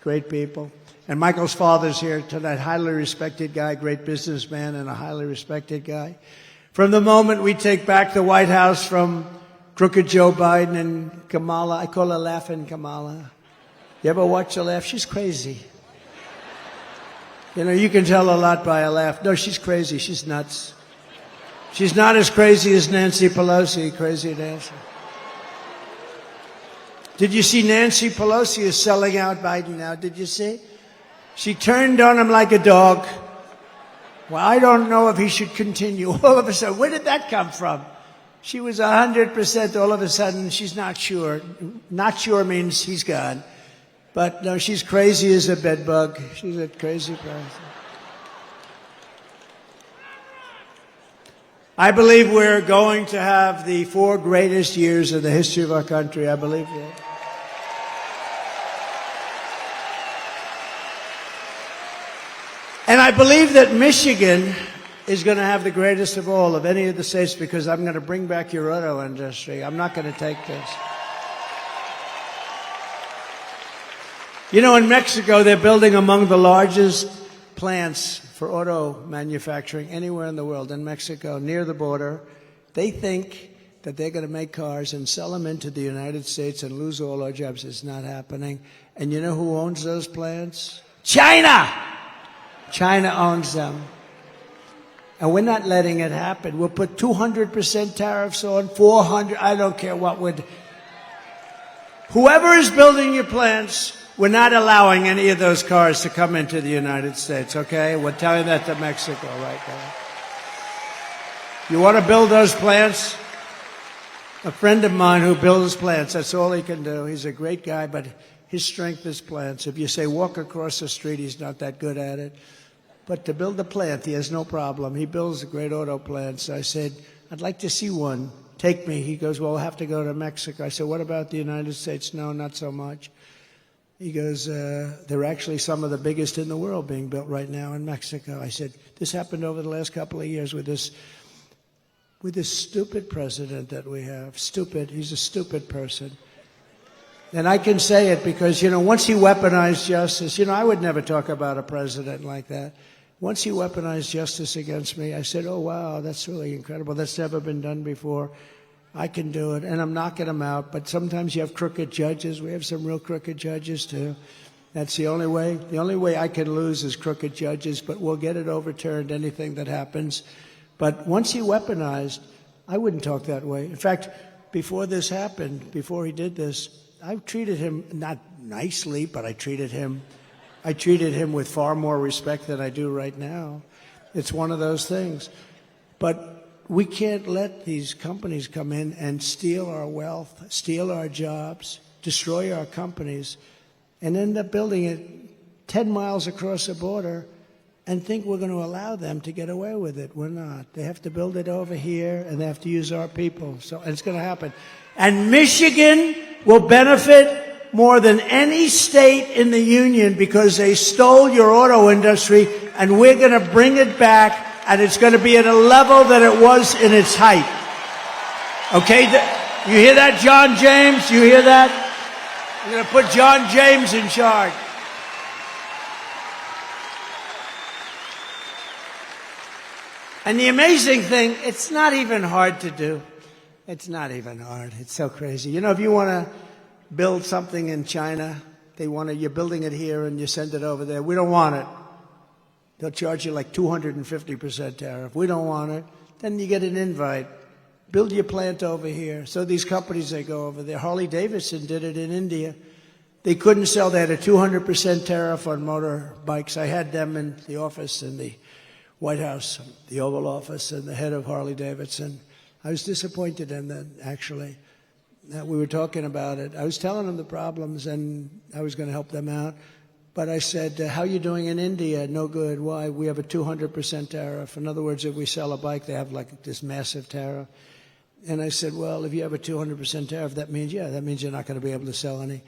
Great people. And Michael's father's here tonight, highly respected guy, great businessman, and a highly respected guy. From the moment we take back the White House from crooked Joe Biden and Kamala, I call her Laughing Kamala. You ever watch her laugh? She's crazy. You know, you can tell a lot by a laugh. No, she's crazy. She's nuts. She's not as crazy as Nancy Pelosi. Crazy Nancy. Did you see Nancy Pelosi is selling out Biden now? Did you see? She turned on him like a dog. Well, I don't know if he should continue. All of a sudden, where did that come from? She was 100%. All of a sudden, she's not sure. Not sure means he's gone. But no, she's crazy as a bedbug. She's a crazy person. I believe we're going to have the 4 greatest years in the history of our country. I believe that. And I believe that Michigan is going to have the greatest of all of any of the states because I'm going to bring back your auto industry. I'm not going to take this. You know, in Mexico, they're building among the largest plants for auto manufacturing anywhere in the world. In Mexico, near the border, they think that they're going to make cars and sell them into the United States and lose all our jobs. It's not happening. And you know who owns those plants? China! China owns them. And we're not letting it happen. We'll put 200% tariffs on, 400, I don't care what would. Whoever is building your plants, we're not allowing any of those cars to come into the United States, okay? We're telling that to Mexico right now. You want to build those plants? A friend of mine who builds plants, that's all he can do. He's a great guy, but his strength is plants. If you say walk across the street, he's not that good at it. But to build a plant, he has no problem. He builds great auto plants. I said, I'd like to see one. Take me. He goes, well, we'll have to go to Mexico. I said, what about the United States? No, not so much. He goes, they're actually some of the biggest in the world being built right now in Mexico. I said, this happened over the last couple of years with this stupid president that we have. Stupid. He's a stupid person. And I can say it because, once he weaponized justice, I would never talk about a president like that. Once he weaponized justice against me, I said, oh, wow, that's really incredible. That's never been done before. I can do it. And I'm knocking him out. But sometimes you have crooked judges. We have some real crooked judges, too. That's the only way. The only way I can lose is crooked judges. But we'll get it overturned, anything that happens. But once he weaponized, I wouldn't talk that way. In fact, before this happened, before he did this, I treated him not nicely, but I treated him with far more respect than I do right now. It's one of those things. But we can't let these companies come in and steal our wealth, steal our jobs, destroy our companies, and end up building it 10 miles across the border and think we're going to allow them to get away with it. We're not. They have to build it over here, and they have to use our people. And it's going to happen. And Michigan will benefit more than any state in the union because they stole your auto industry, and we're going to bring it back, and it's going to be at a level that it was in its height. Okay? You hear that, John James? You hear that? We're going to put John James in charge. And the amazing thing, it's not even hard to do. It's not even hard. It's so crazy. If you want to build something in China, you're building it here and you send it over there. We don't want it. They'll charge you like 250% tariff. We don't want it. Then you get an invite. Build your plant over here. So these companies, they go over there. Harley-Davidson did it in India. They couldn't sell. They had a 200% tariff on motorbikes. I had them in the office in the White House, the Oval Office, and the head of Harley-Davidson. I was disappointed in that, actually. We were talking about it. I was telling them the problems, and I was going to help them out. But I said, how are you doing in India? No good. Why? We have a 200% tariff. In other words, if we sell a bike, they have like this massive tariff. And I said, well, if you have a 200% tariff, that means you're not going to be able to sell any.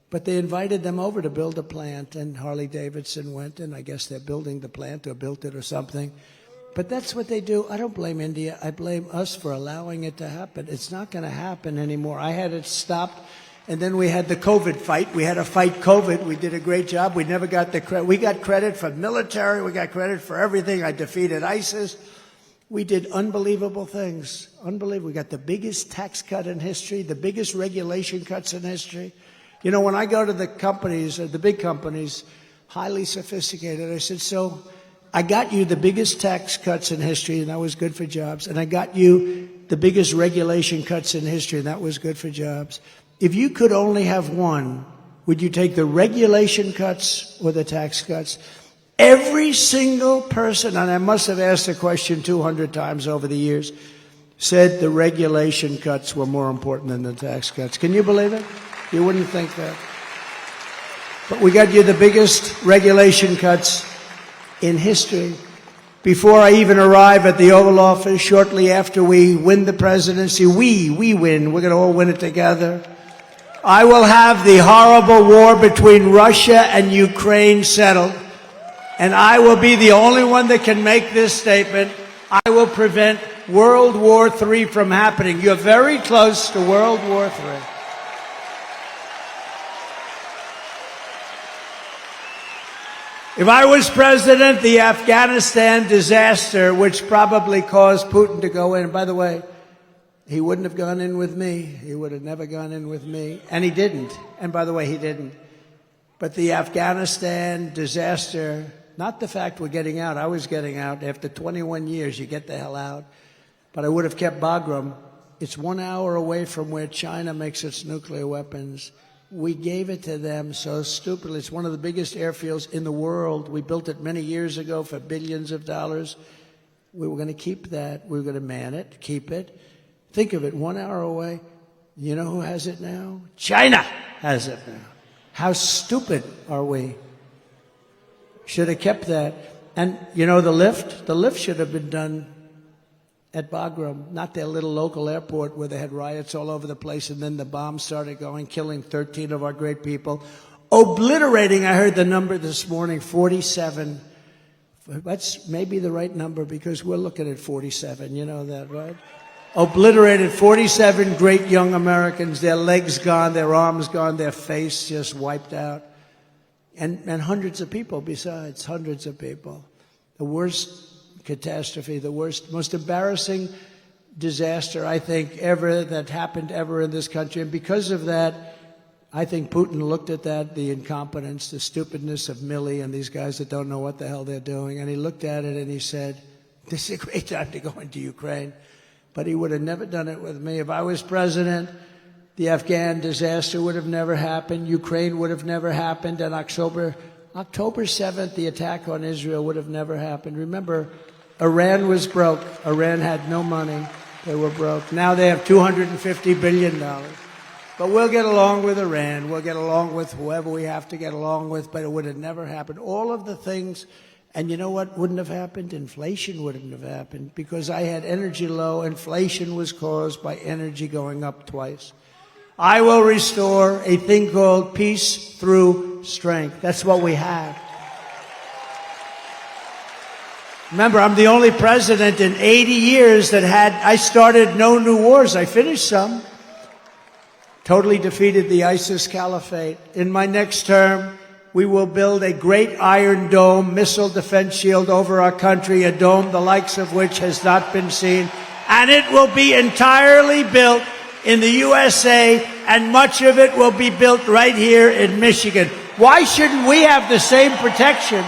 But they invited them over to build a plant, and Harley-Davidson went, and I guess they're building the plant or built it or something. But that's what they do. I don't blame India. I blame us for allowing it to happen. It's not going to happen anymore. I had it stopped, and then we had the COVID fight. We had to fight COVID. We did a great job. We never got the credit. We got credit for military. We got credit for everything. I defeated ISIS. We did unbelievable things. Unbelievable. We got the biggest tax cut in history, the biggest regulation cuts in history. When I go to the companies, the big companies, highly sophisticated, I said, so I got you the biggest tax cuts in history, and that was good for jobs. And I got you the biggest regulation cuts in history, and that was good for jobs. If you could only have one, would you take the regulation cuts or the tax cuts? Every single person, and I must have asked the question 200 times over the years, said the regulation cuts were more important than the tax cuts. Can you believe it? You wouldn't think that. But we got you the biggest regulation cuts in history. Before I even arrive at the Oval Office, shortly after we win the presidency, we win. We're going to all win it together. I will have the horrible war between Russia and Ukraine settled. And I will be the only one that can make this statement. I will prevent World War III from happening. You're very close to World War III. If I was president, the Afghanistan disaster, which probably caused Putin to go in, and by the way, he wouldn't have gone in with me. He would have never gone in with me. And he didn't. And by the way, he didn't. But the Afghanistan disaster, not the fact we're getting out. I was getting out. After 21 years, you get the hell out. But I would have kept Bagram. It's 1 hour away from where China makes its nuclear weapons. We gave it to them so stupidly. It's one of the biggest airfields in the world. We built it many years ago for billions of dollars. We were going to keep that. We were going to man it, keep it. Think of it, 1 hour away. You know who has it now? China has it now. How stupid are we? Should have kept that. And you know the lift? The lift should have been done at Bagram, not their little local airport where they had riots all over the place, and then the bombs started going, killing 13 of our great people, obliterating, I heard the number this morning, 47. That's maybe the right number because we're looking at 47, you know that, right? Obliterated 47 great young Americans, their legs gone, their arms gone, their face just wiped out. And hundreds of people besides, hundreds of people. The worst catastrophe, the worst, most embarrassing disaster, I think, ever that happened ever in this country. And because of that, I think Putin looked at that, the incompetence, the stupidness of Milley and these guys that don't know what the hell they're doing. And he looked at it and he said, this is a great time to go into Ukraine. But he would have never done it with me. If I was president, the Afghan disaster would have never happened. Ukraine would have never happened. And October 7th, the attack on Israel would have never happened. Remember, Iran was broke. Iran had no money. They were broke. Now they have $250 billion. But we'll get along with Iran. We'll get along with whoever we have to get along with, but it would have never happened. All of the things, and you know what wouldn't have happened? Inflation wouldn't have happened because I had energy low. Inflation was caused by energy going up twice. I will restore a thing called peace through strength. That's what we have. Remember, I'm the only president in 80 years that I started no new wars. I finished some. Totally defeated the ISIS caliphate. In my next term, we will build a great Iron Dome missile defense shield over our country, a dome the likes of which has not been seen. And it will be entirely built in the USA, and much of it will be built right here in Michigan. Why shouldn't we have the same protection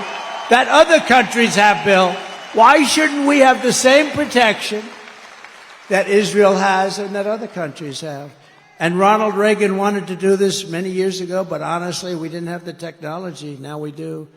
that other countries have built? Why shouldn't we have the same protection that Israel has and that other countries have? And Ronald Reagan wanted to do this many years ago, but honestly, we didn't have the technology. Now we do.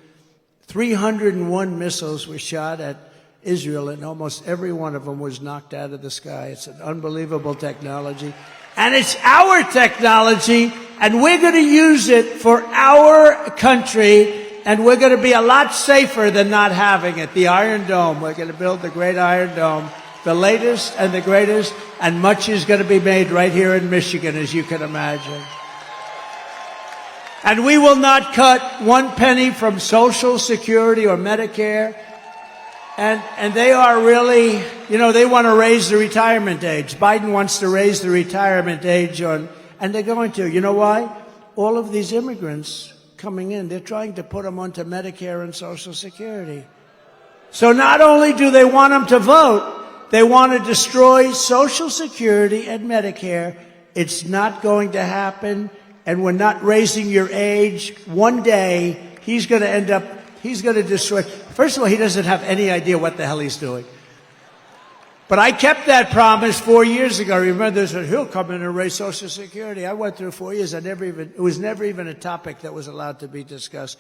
301 missiles were shot at Israel, and almost every one of them was knocked out of the sky. It's an unbelievable technology. And it's our technology, and we're going to use it for our country, and we're going to be a lot safer than not having it. The Iron Dome, we're going to build the great Iron Dome, the latest and the greatest, and much is going to be made right here in Michigan, as you can imagine. And we will not cut one penny from Social Security or Medicare. And they are really, you know, they want to raise the retirement age. Biden wants to raise the retirement age and they're going to. You know why? All of these immigrants coming in, they're trying to put them onto Medicare and Social Security. So not only do they want them to vote, they want to destroy Social Security and Medicare. It's not going to happen, and we're not raising your age. One day, he's going to destroy. First of all, he doesn't have any idea what the hell he's doing. But I kept that promise 4 years ago. Remember, they said, he'll come in and raise Social Security. I went through 4 years. It was never even a topic that was allowed to be discussed.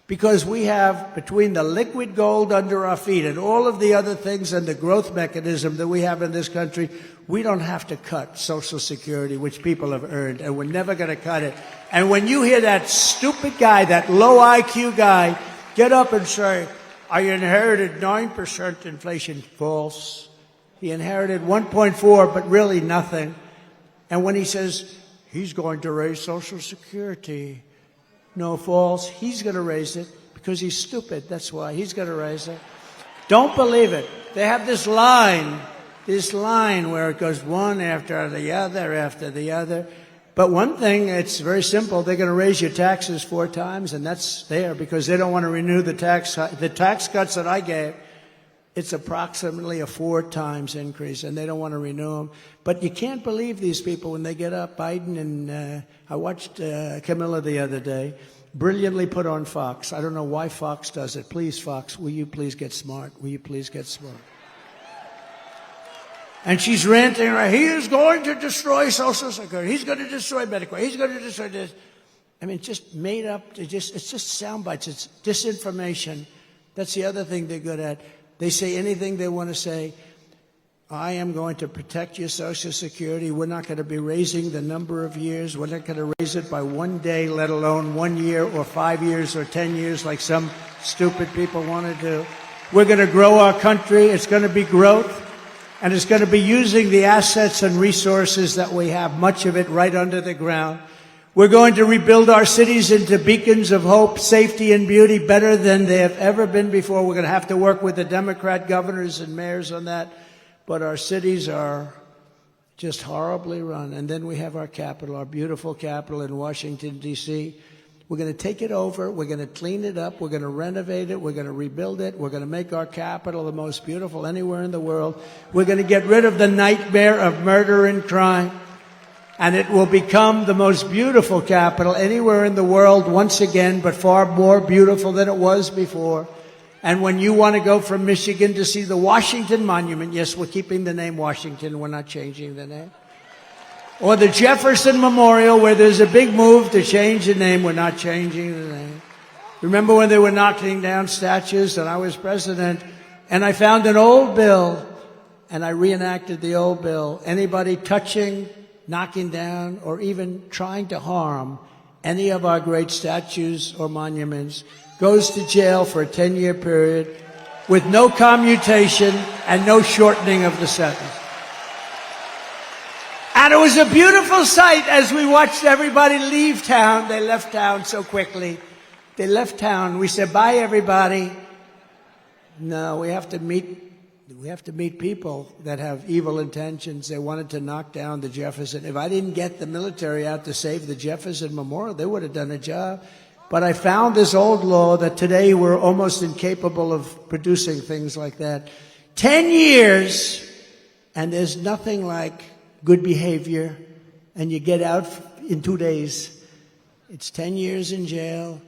Because we have, between the liquid gold under our feet and all of the other things and the growth mechanism that we have in this country, we don't have to cut Social Security, which people have earned, and we're never going to cut it. And when you hear that stupid guy, that low IQ guy, get up and say, I inherited 9% inflation. False. He inherited 1.4, but really nothing. And when he says, he's going to raise Social Security, no, false. He's going to raise it because he's stupid. That's why he's going to raise it. Don't believe it. They have this line where it goes one after the other. But one thing, it's very simple. They're going to raise your taxes 4 times, and that's there because they don't want to renew the tax cuts that I gave. It's approximately a 4 times increase, and they don't want to renew them. But you can't believe these people when they get up. Biden and I watched Camilla the other day, brilliantly put on Fox. I don't know why Fox does it. Please, Fox, will you please get smart? Will you please get smart? And she's ranting, he is going to destroy Social Security. He's going to destroy Medicare. He's going to destroy this. I mean, just made up, it's just sound bites, it's disinformation. That's the other thing they're good at. They say anything they want to say. I am going to protect your Social Security. We're not going to be raising the number of years. We're not going to raise it by 1 day, let alone 1 year or 5 years or 10 years like some stupid people want to do. We're going to grow our country. It's going to be growth. And it's going to be using the assets and resources that we have, much of it right under the ground. We're going to rebuild our cities into beacons of hope, safety, and beauty better than they have ever been before. We're going to have to work with the Democrat governors and mayors on that. But our cities are just horribly run. And then we have our capital, our beautiful capital in Washington, D.C. We're going to take it over. We're going to clean it up. We're going to renovate it. We're going to rebuild it. We're going to make our capital the most beautiful anywhere in the world. We're going to get rid of the nightmare of murder and crime. And it will become the most beautiful capital anywhere in the world once again, but far more beautiful than it was before. And when you want to go from Michigan to see the Washington Monument, yes, we're keeping the name Washington. We're not changing the name. Or the Jefferson Memorial, where there's a big move to change the name. We're not changing the name. Remember when they were knocking down statues and I was president and I found an old bill and I reenacted the old bill. Anybody touching, knocking down, or even trying to harm any of our great statues or monuments goes to jail for a 10-year period with no commutation and no shortening of the sentence. And it was a beautiful sight as we watched everybody leave town. They left town so quickly. They left town. We said, bye, everybody. No, we have to meet people that have evil intentions. They wanted to knock down the Jefferson. If I didn't get the military out to save the Jefferson Memorial, they would have done a job. But I found this old law that today we're almost incapable of producing things like that. 10 years, and there's nothing like good behavior, and you get out in 2 days. It's 10 years in jail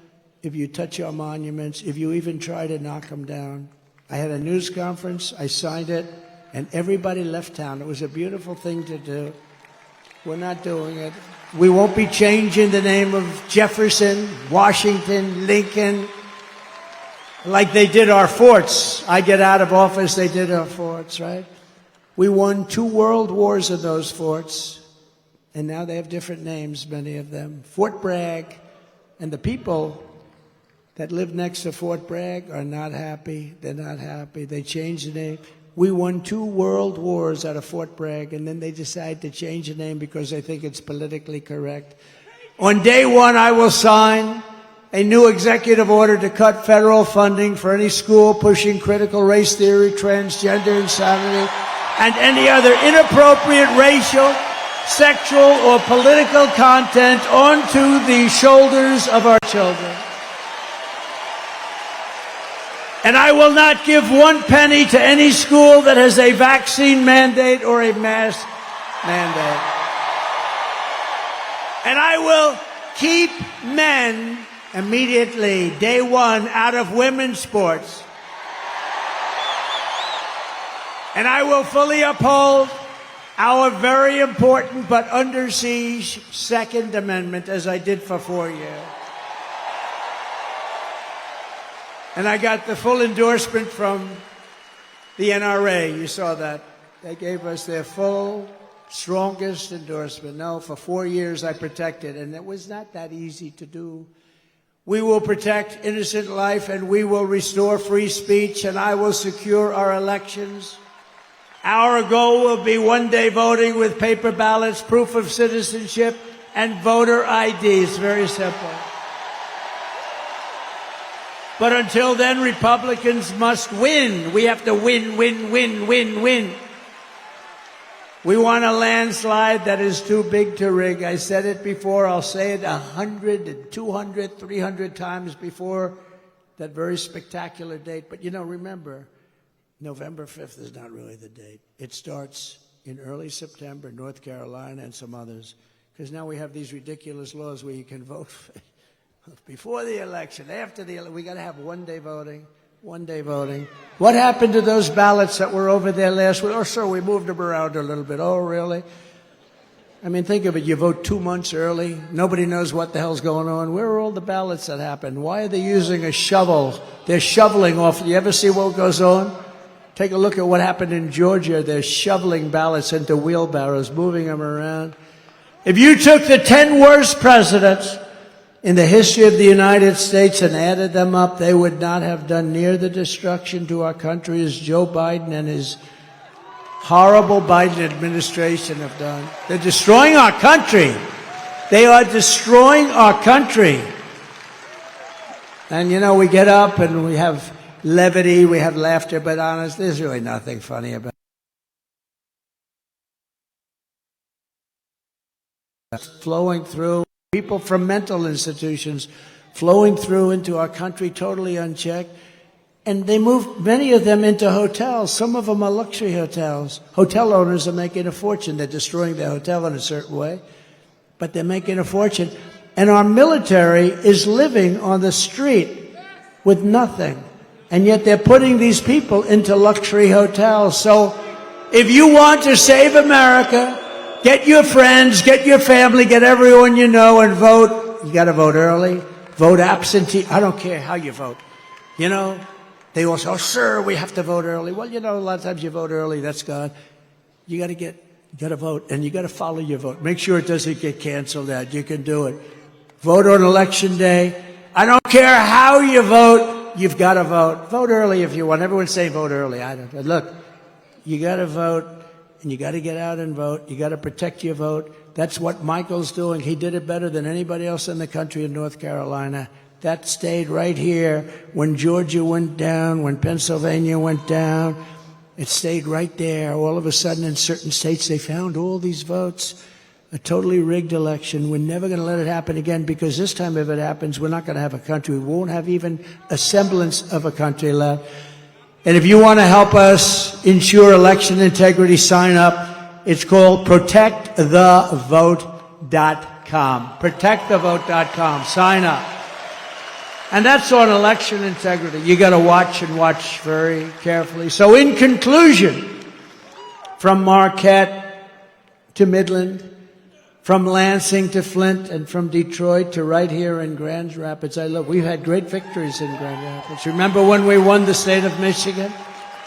if you touch our monuments, if you even try to knock them down. I had a news conference, I signed it, and everybody left town. It was a beautiful thing to do. We're not doing it. We won't be changing the name of Jefferson, Washington, Lincoln, like they did our forts. I get out of office, they did our forts, right? We won 2 world wars in those forts, and now they have different names, many of them. Fort Bragg, and the people that live next to Fort Bragg are not happy. They're not happy. They changed the name. We won 2 world wars out of Fort Bragg, and then they decide to change the name because they think it's politically correct. On day 1, I will sign a new executive order to cut federal funding for any school pushing critical race theory, transgender insanity, and any other inappropriate racial, sexual, or political content onto the shoulders of our children. And I will not give 1 penny to any school that has a vaccine mandate or a mask mandate. And I will keep men immediately, day 1, out of women's sports. And I will fully uphold our very important but under siege Second Amendment, as I did for 4 years. And I got the full endorsement from the NRA. You saw that. They gave us their full, strongest endorsement. No, for 4 years I protected, and it was not that easy to do. We will protect innocent life, and we will restore free speech, and I will secure our elections. Our goal will be 1-day voting with paper ballots, proof of citizenship, and voter ID. It's very simple. But until then, Republicans must win. We have to win, win, win, win, win. We want a landslide that is too big to rig. I said it before. I'll say it 100, 200, 300 times before that very spectacular date. But, remember, November 5th is not really the date. It starts in early September, North Carolina and some others, because now we have these ridiculous laws where you can vote before the election, after the election. We got to have 1-day voting, 1-day voting. What happened to those ballots that were over there last week? Oh, sir, we moved them around a little bit. Oh, really? I mean, think of it. You vote 2 months early. Nobody knows what the hell's going on. Where are all the ballots that happened? Why are they using a shovel? They're shoveling off. You ever see what goes on? Take a look at what happened in Georgia. They're shoveling ballots into wheelbarrows, moving them around. If you took the 10 worst presidents in the history of the United States and added them up, they would not have done near the destruction to our country as Joe Biden and his horrible Biden administration have done. They're destroying our country. They are destroying our country. And, you know, we get up and we have levity, we have laughter, but honest, there's really nothing funny about it. Flowing through, people from mental institutions flowing through into our country totally unchecked. And they moved many of them into hotels. Some of them are luxury hotels. Hotel owners are making a fortune. They're destroying their hotel in a certain way, but they're making a fortune. And our military is living on the street with nothing. And yet they're putting these people into luxury hotels. So if you want to save America, get your friends, get your family, get everyone you know and vote. You got to vote early, vote absentee. I don't care how you vote. You know, they all say, oh, sir, we have to vote early. Well, you know, a lot of times you vote early, that's gone. You got to vote, and you got to follow your vote. Make sure it doesn't get canceled out. You can do it. Vote on election day. I don't care how you vote, you've got to vote. Vote early if you want. Everyone's saying vote early. I don't. But look, you got to vote, and you got to get out and vote. You got to protect your vote. That's what Michael's doing. He did it better than anybody else in the country in North Carolina. That stayed right here when Georgia went down, when Pennsylvania went down. It stayed right there. All of a sudden, in certain states, they found all these votes. A totally rigged election. We're never going to let it happen again, because this time if it happens, we're not going to have a country. We won't have even a semblance of a country left. And if you want to help us ensure election integrity, sign up. It's called protectthevote.com. Protectthevote.com. Sign up. And that's on election integrity. You got to watch and watch very carefully. So in conclusion, from Marquette to Midland, from Lansing to Flint, and from Detroit to right here in Grand Rapids, we've had great victories in Grand Rapids. Remember when we won the state of Michigan?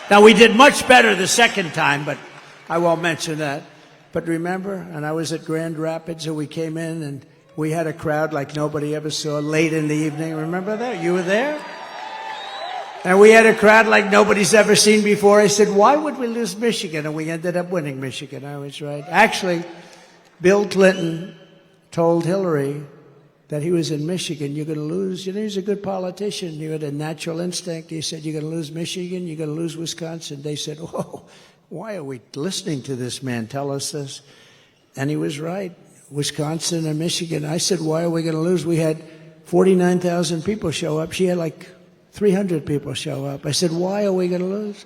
Now, we did much better the second time, but I won't mention that. But remember, and I was at Grand Rapids, and we came in, and we had a crowd like nobody ever saw late in the evening. Remember that? You were there? And we had a crowd like nobody's ever seen before. I said, why would we lose Michigan? And we ended up winning Michigan. I was right. Actually, Bill Clinton told Hillary that he was in Michigan. You're going to lose. You know, he's a good politician. He had a natural instinct. He said, you're going to lose Michigan. You're going to lose Wisconsin. They said, oh, why are we listening to this man tell us this? And he was right. Wisconsin and Michigan. I said, why are we going to lose? We had 49,000 people show up. She had like 300 people show up. I said, why are we going to lose?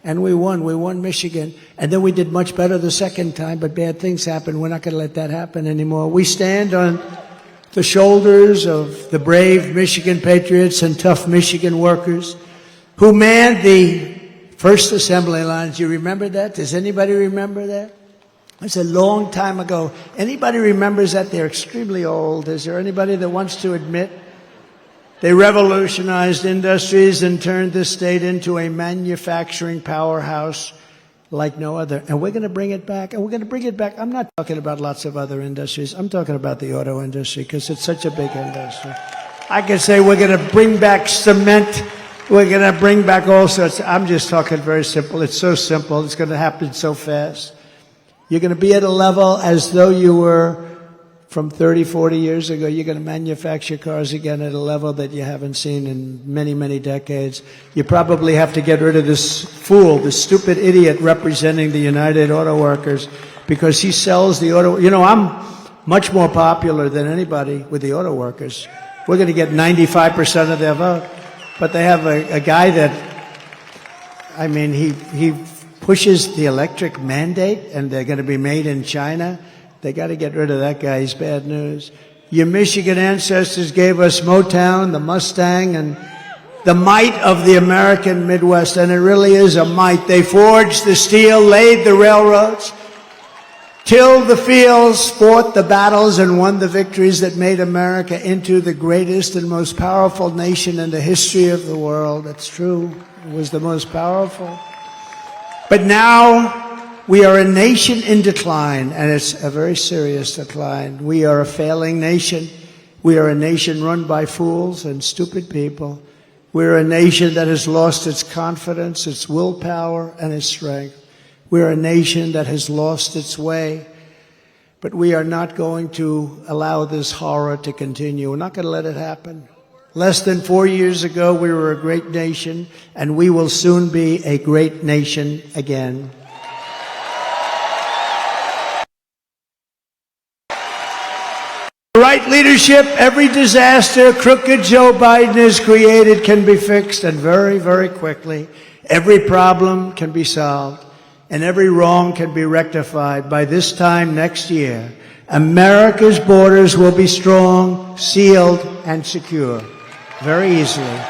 And we won. We won Michigan. And then we did much better the second time, but bad things happened. We're not going to let that happen anymore. We stand on the shoulders of the brave Michigan patriots and tough Michigan workers who manned the first assembly lines. You remember that? Does anybody remember that? It's a long time ago. Anybody remembers that? They're extremely old. Is there anybody that wants to admit they revolutionized industries and turned this state into a manufacturing powerhouse like no other? And we're going to bring it back. And we're going to bring it back. I'm not talking about lots of other industries. I'm talking about the auto industry, because it's such a big industry. I could say we're going to bring back cement. We're going to bring back all sorts. I'm just talking very simple. It's so simple. It's going to happen so fast. You're going to be at a level as though you were from 30, 40 years ago. You're going to manufacture cars again at a level that you haven't seen in many, many decades. You probably have to get rid of this fool, this stupid idiot representing the United Auto Workers, because he sells the auto. You know, I'm much more popular than anybody with the auto workers. We're going to get 95% of their vote. But they have a guy that, I mean, he pushes the electric mandate, and they're going to be made in China. They got to get rid of that guy. He's bad news. Your Michigan ancestors gave us Motown, the Mustang, and the might of the American Midwest, and it really is a might. They forged the steel, laid the railroads, tilled the fields, fought the battles, and won the victories that made America into the greatest and most powerful nation in the history of the world. That's true. It was the most powerful. But now we are a nation in decline, and it's a very serious decline. We are a failing nation. We are a nation run by fools and stupid people. We're a nation that has lost its confidence, its willpower, and its strength. We're a nation that has lost its way. But we are not going to allow this horror to continue. We're not going to let it happen. Less than 4 years ago, we were a great nation, and we will soon be a great nation again. The right leadership, every disaster crooked Joe Biden has created can be fixed, and very, very quickly. Every problem can be solved, and every wrong can be rectified. By this time next year, America's borders will be strong, sealed, and secure. Very easily.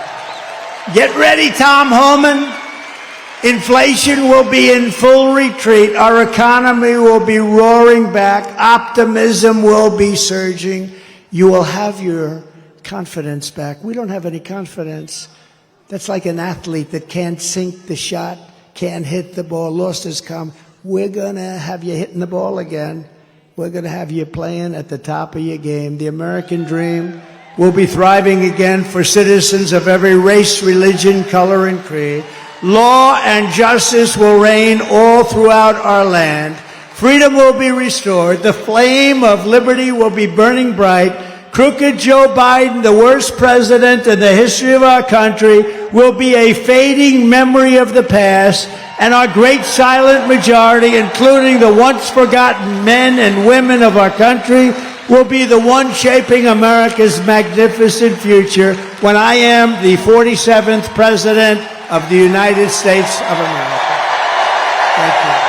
Get ready, Tom Homan. Inflation will be in full retreat. Our economy will be roaring back. Optimism will be surging. You will have your confidence back. We don't have any confidence. That's like an athlete that can't sink the shot, can't hit the ball, lost his calm. We're going to have you hitting the ball again. We're going to have you playing at the top of your game. The American dream will be thriving again for citizens of every race, religion, color, and creed. Law and justice will reign all throughout our land. Freedom will be restored. The flame of liberty will be burning bright. Crooked Joe Biden, the worst president in the history of our country, will be a fading memory of the past, and our great silent majority, including the once forgotten men and women of our country, will be the one shaping America's magnificent future when I am the 47th President of the United States of America. Thank you.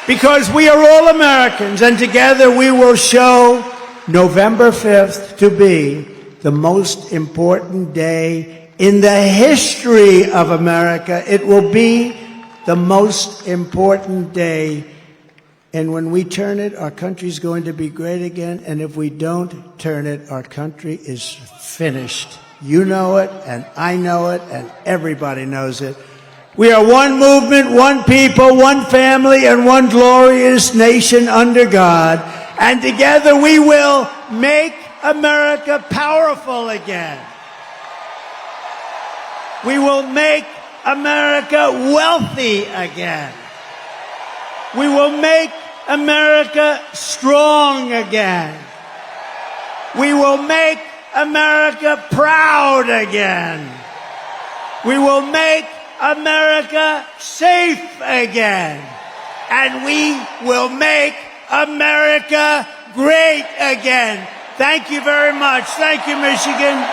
Because we are all Americans, and together we will show November 5th to be the most important day in the history of America. It will be the most important day. And when we turn it, our country's going to be great again. And if we don't turn it, our country is finished. You know it, and I know it, and everybody knows it. We are one movement, one people, one family, and one glorious nation under God. And together we will make America powerful again. We will make America wealthy again. We will make America strong again. We will make America proud again. We will make America safe again. And we will make America great again. Thank you very much. Thank you, Michigan.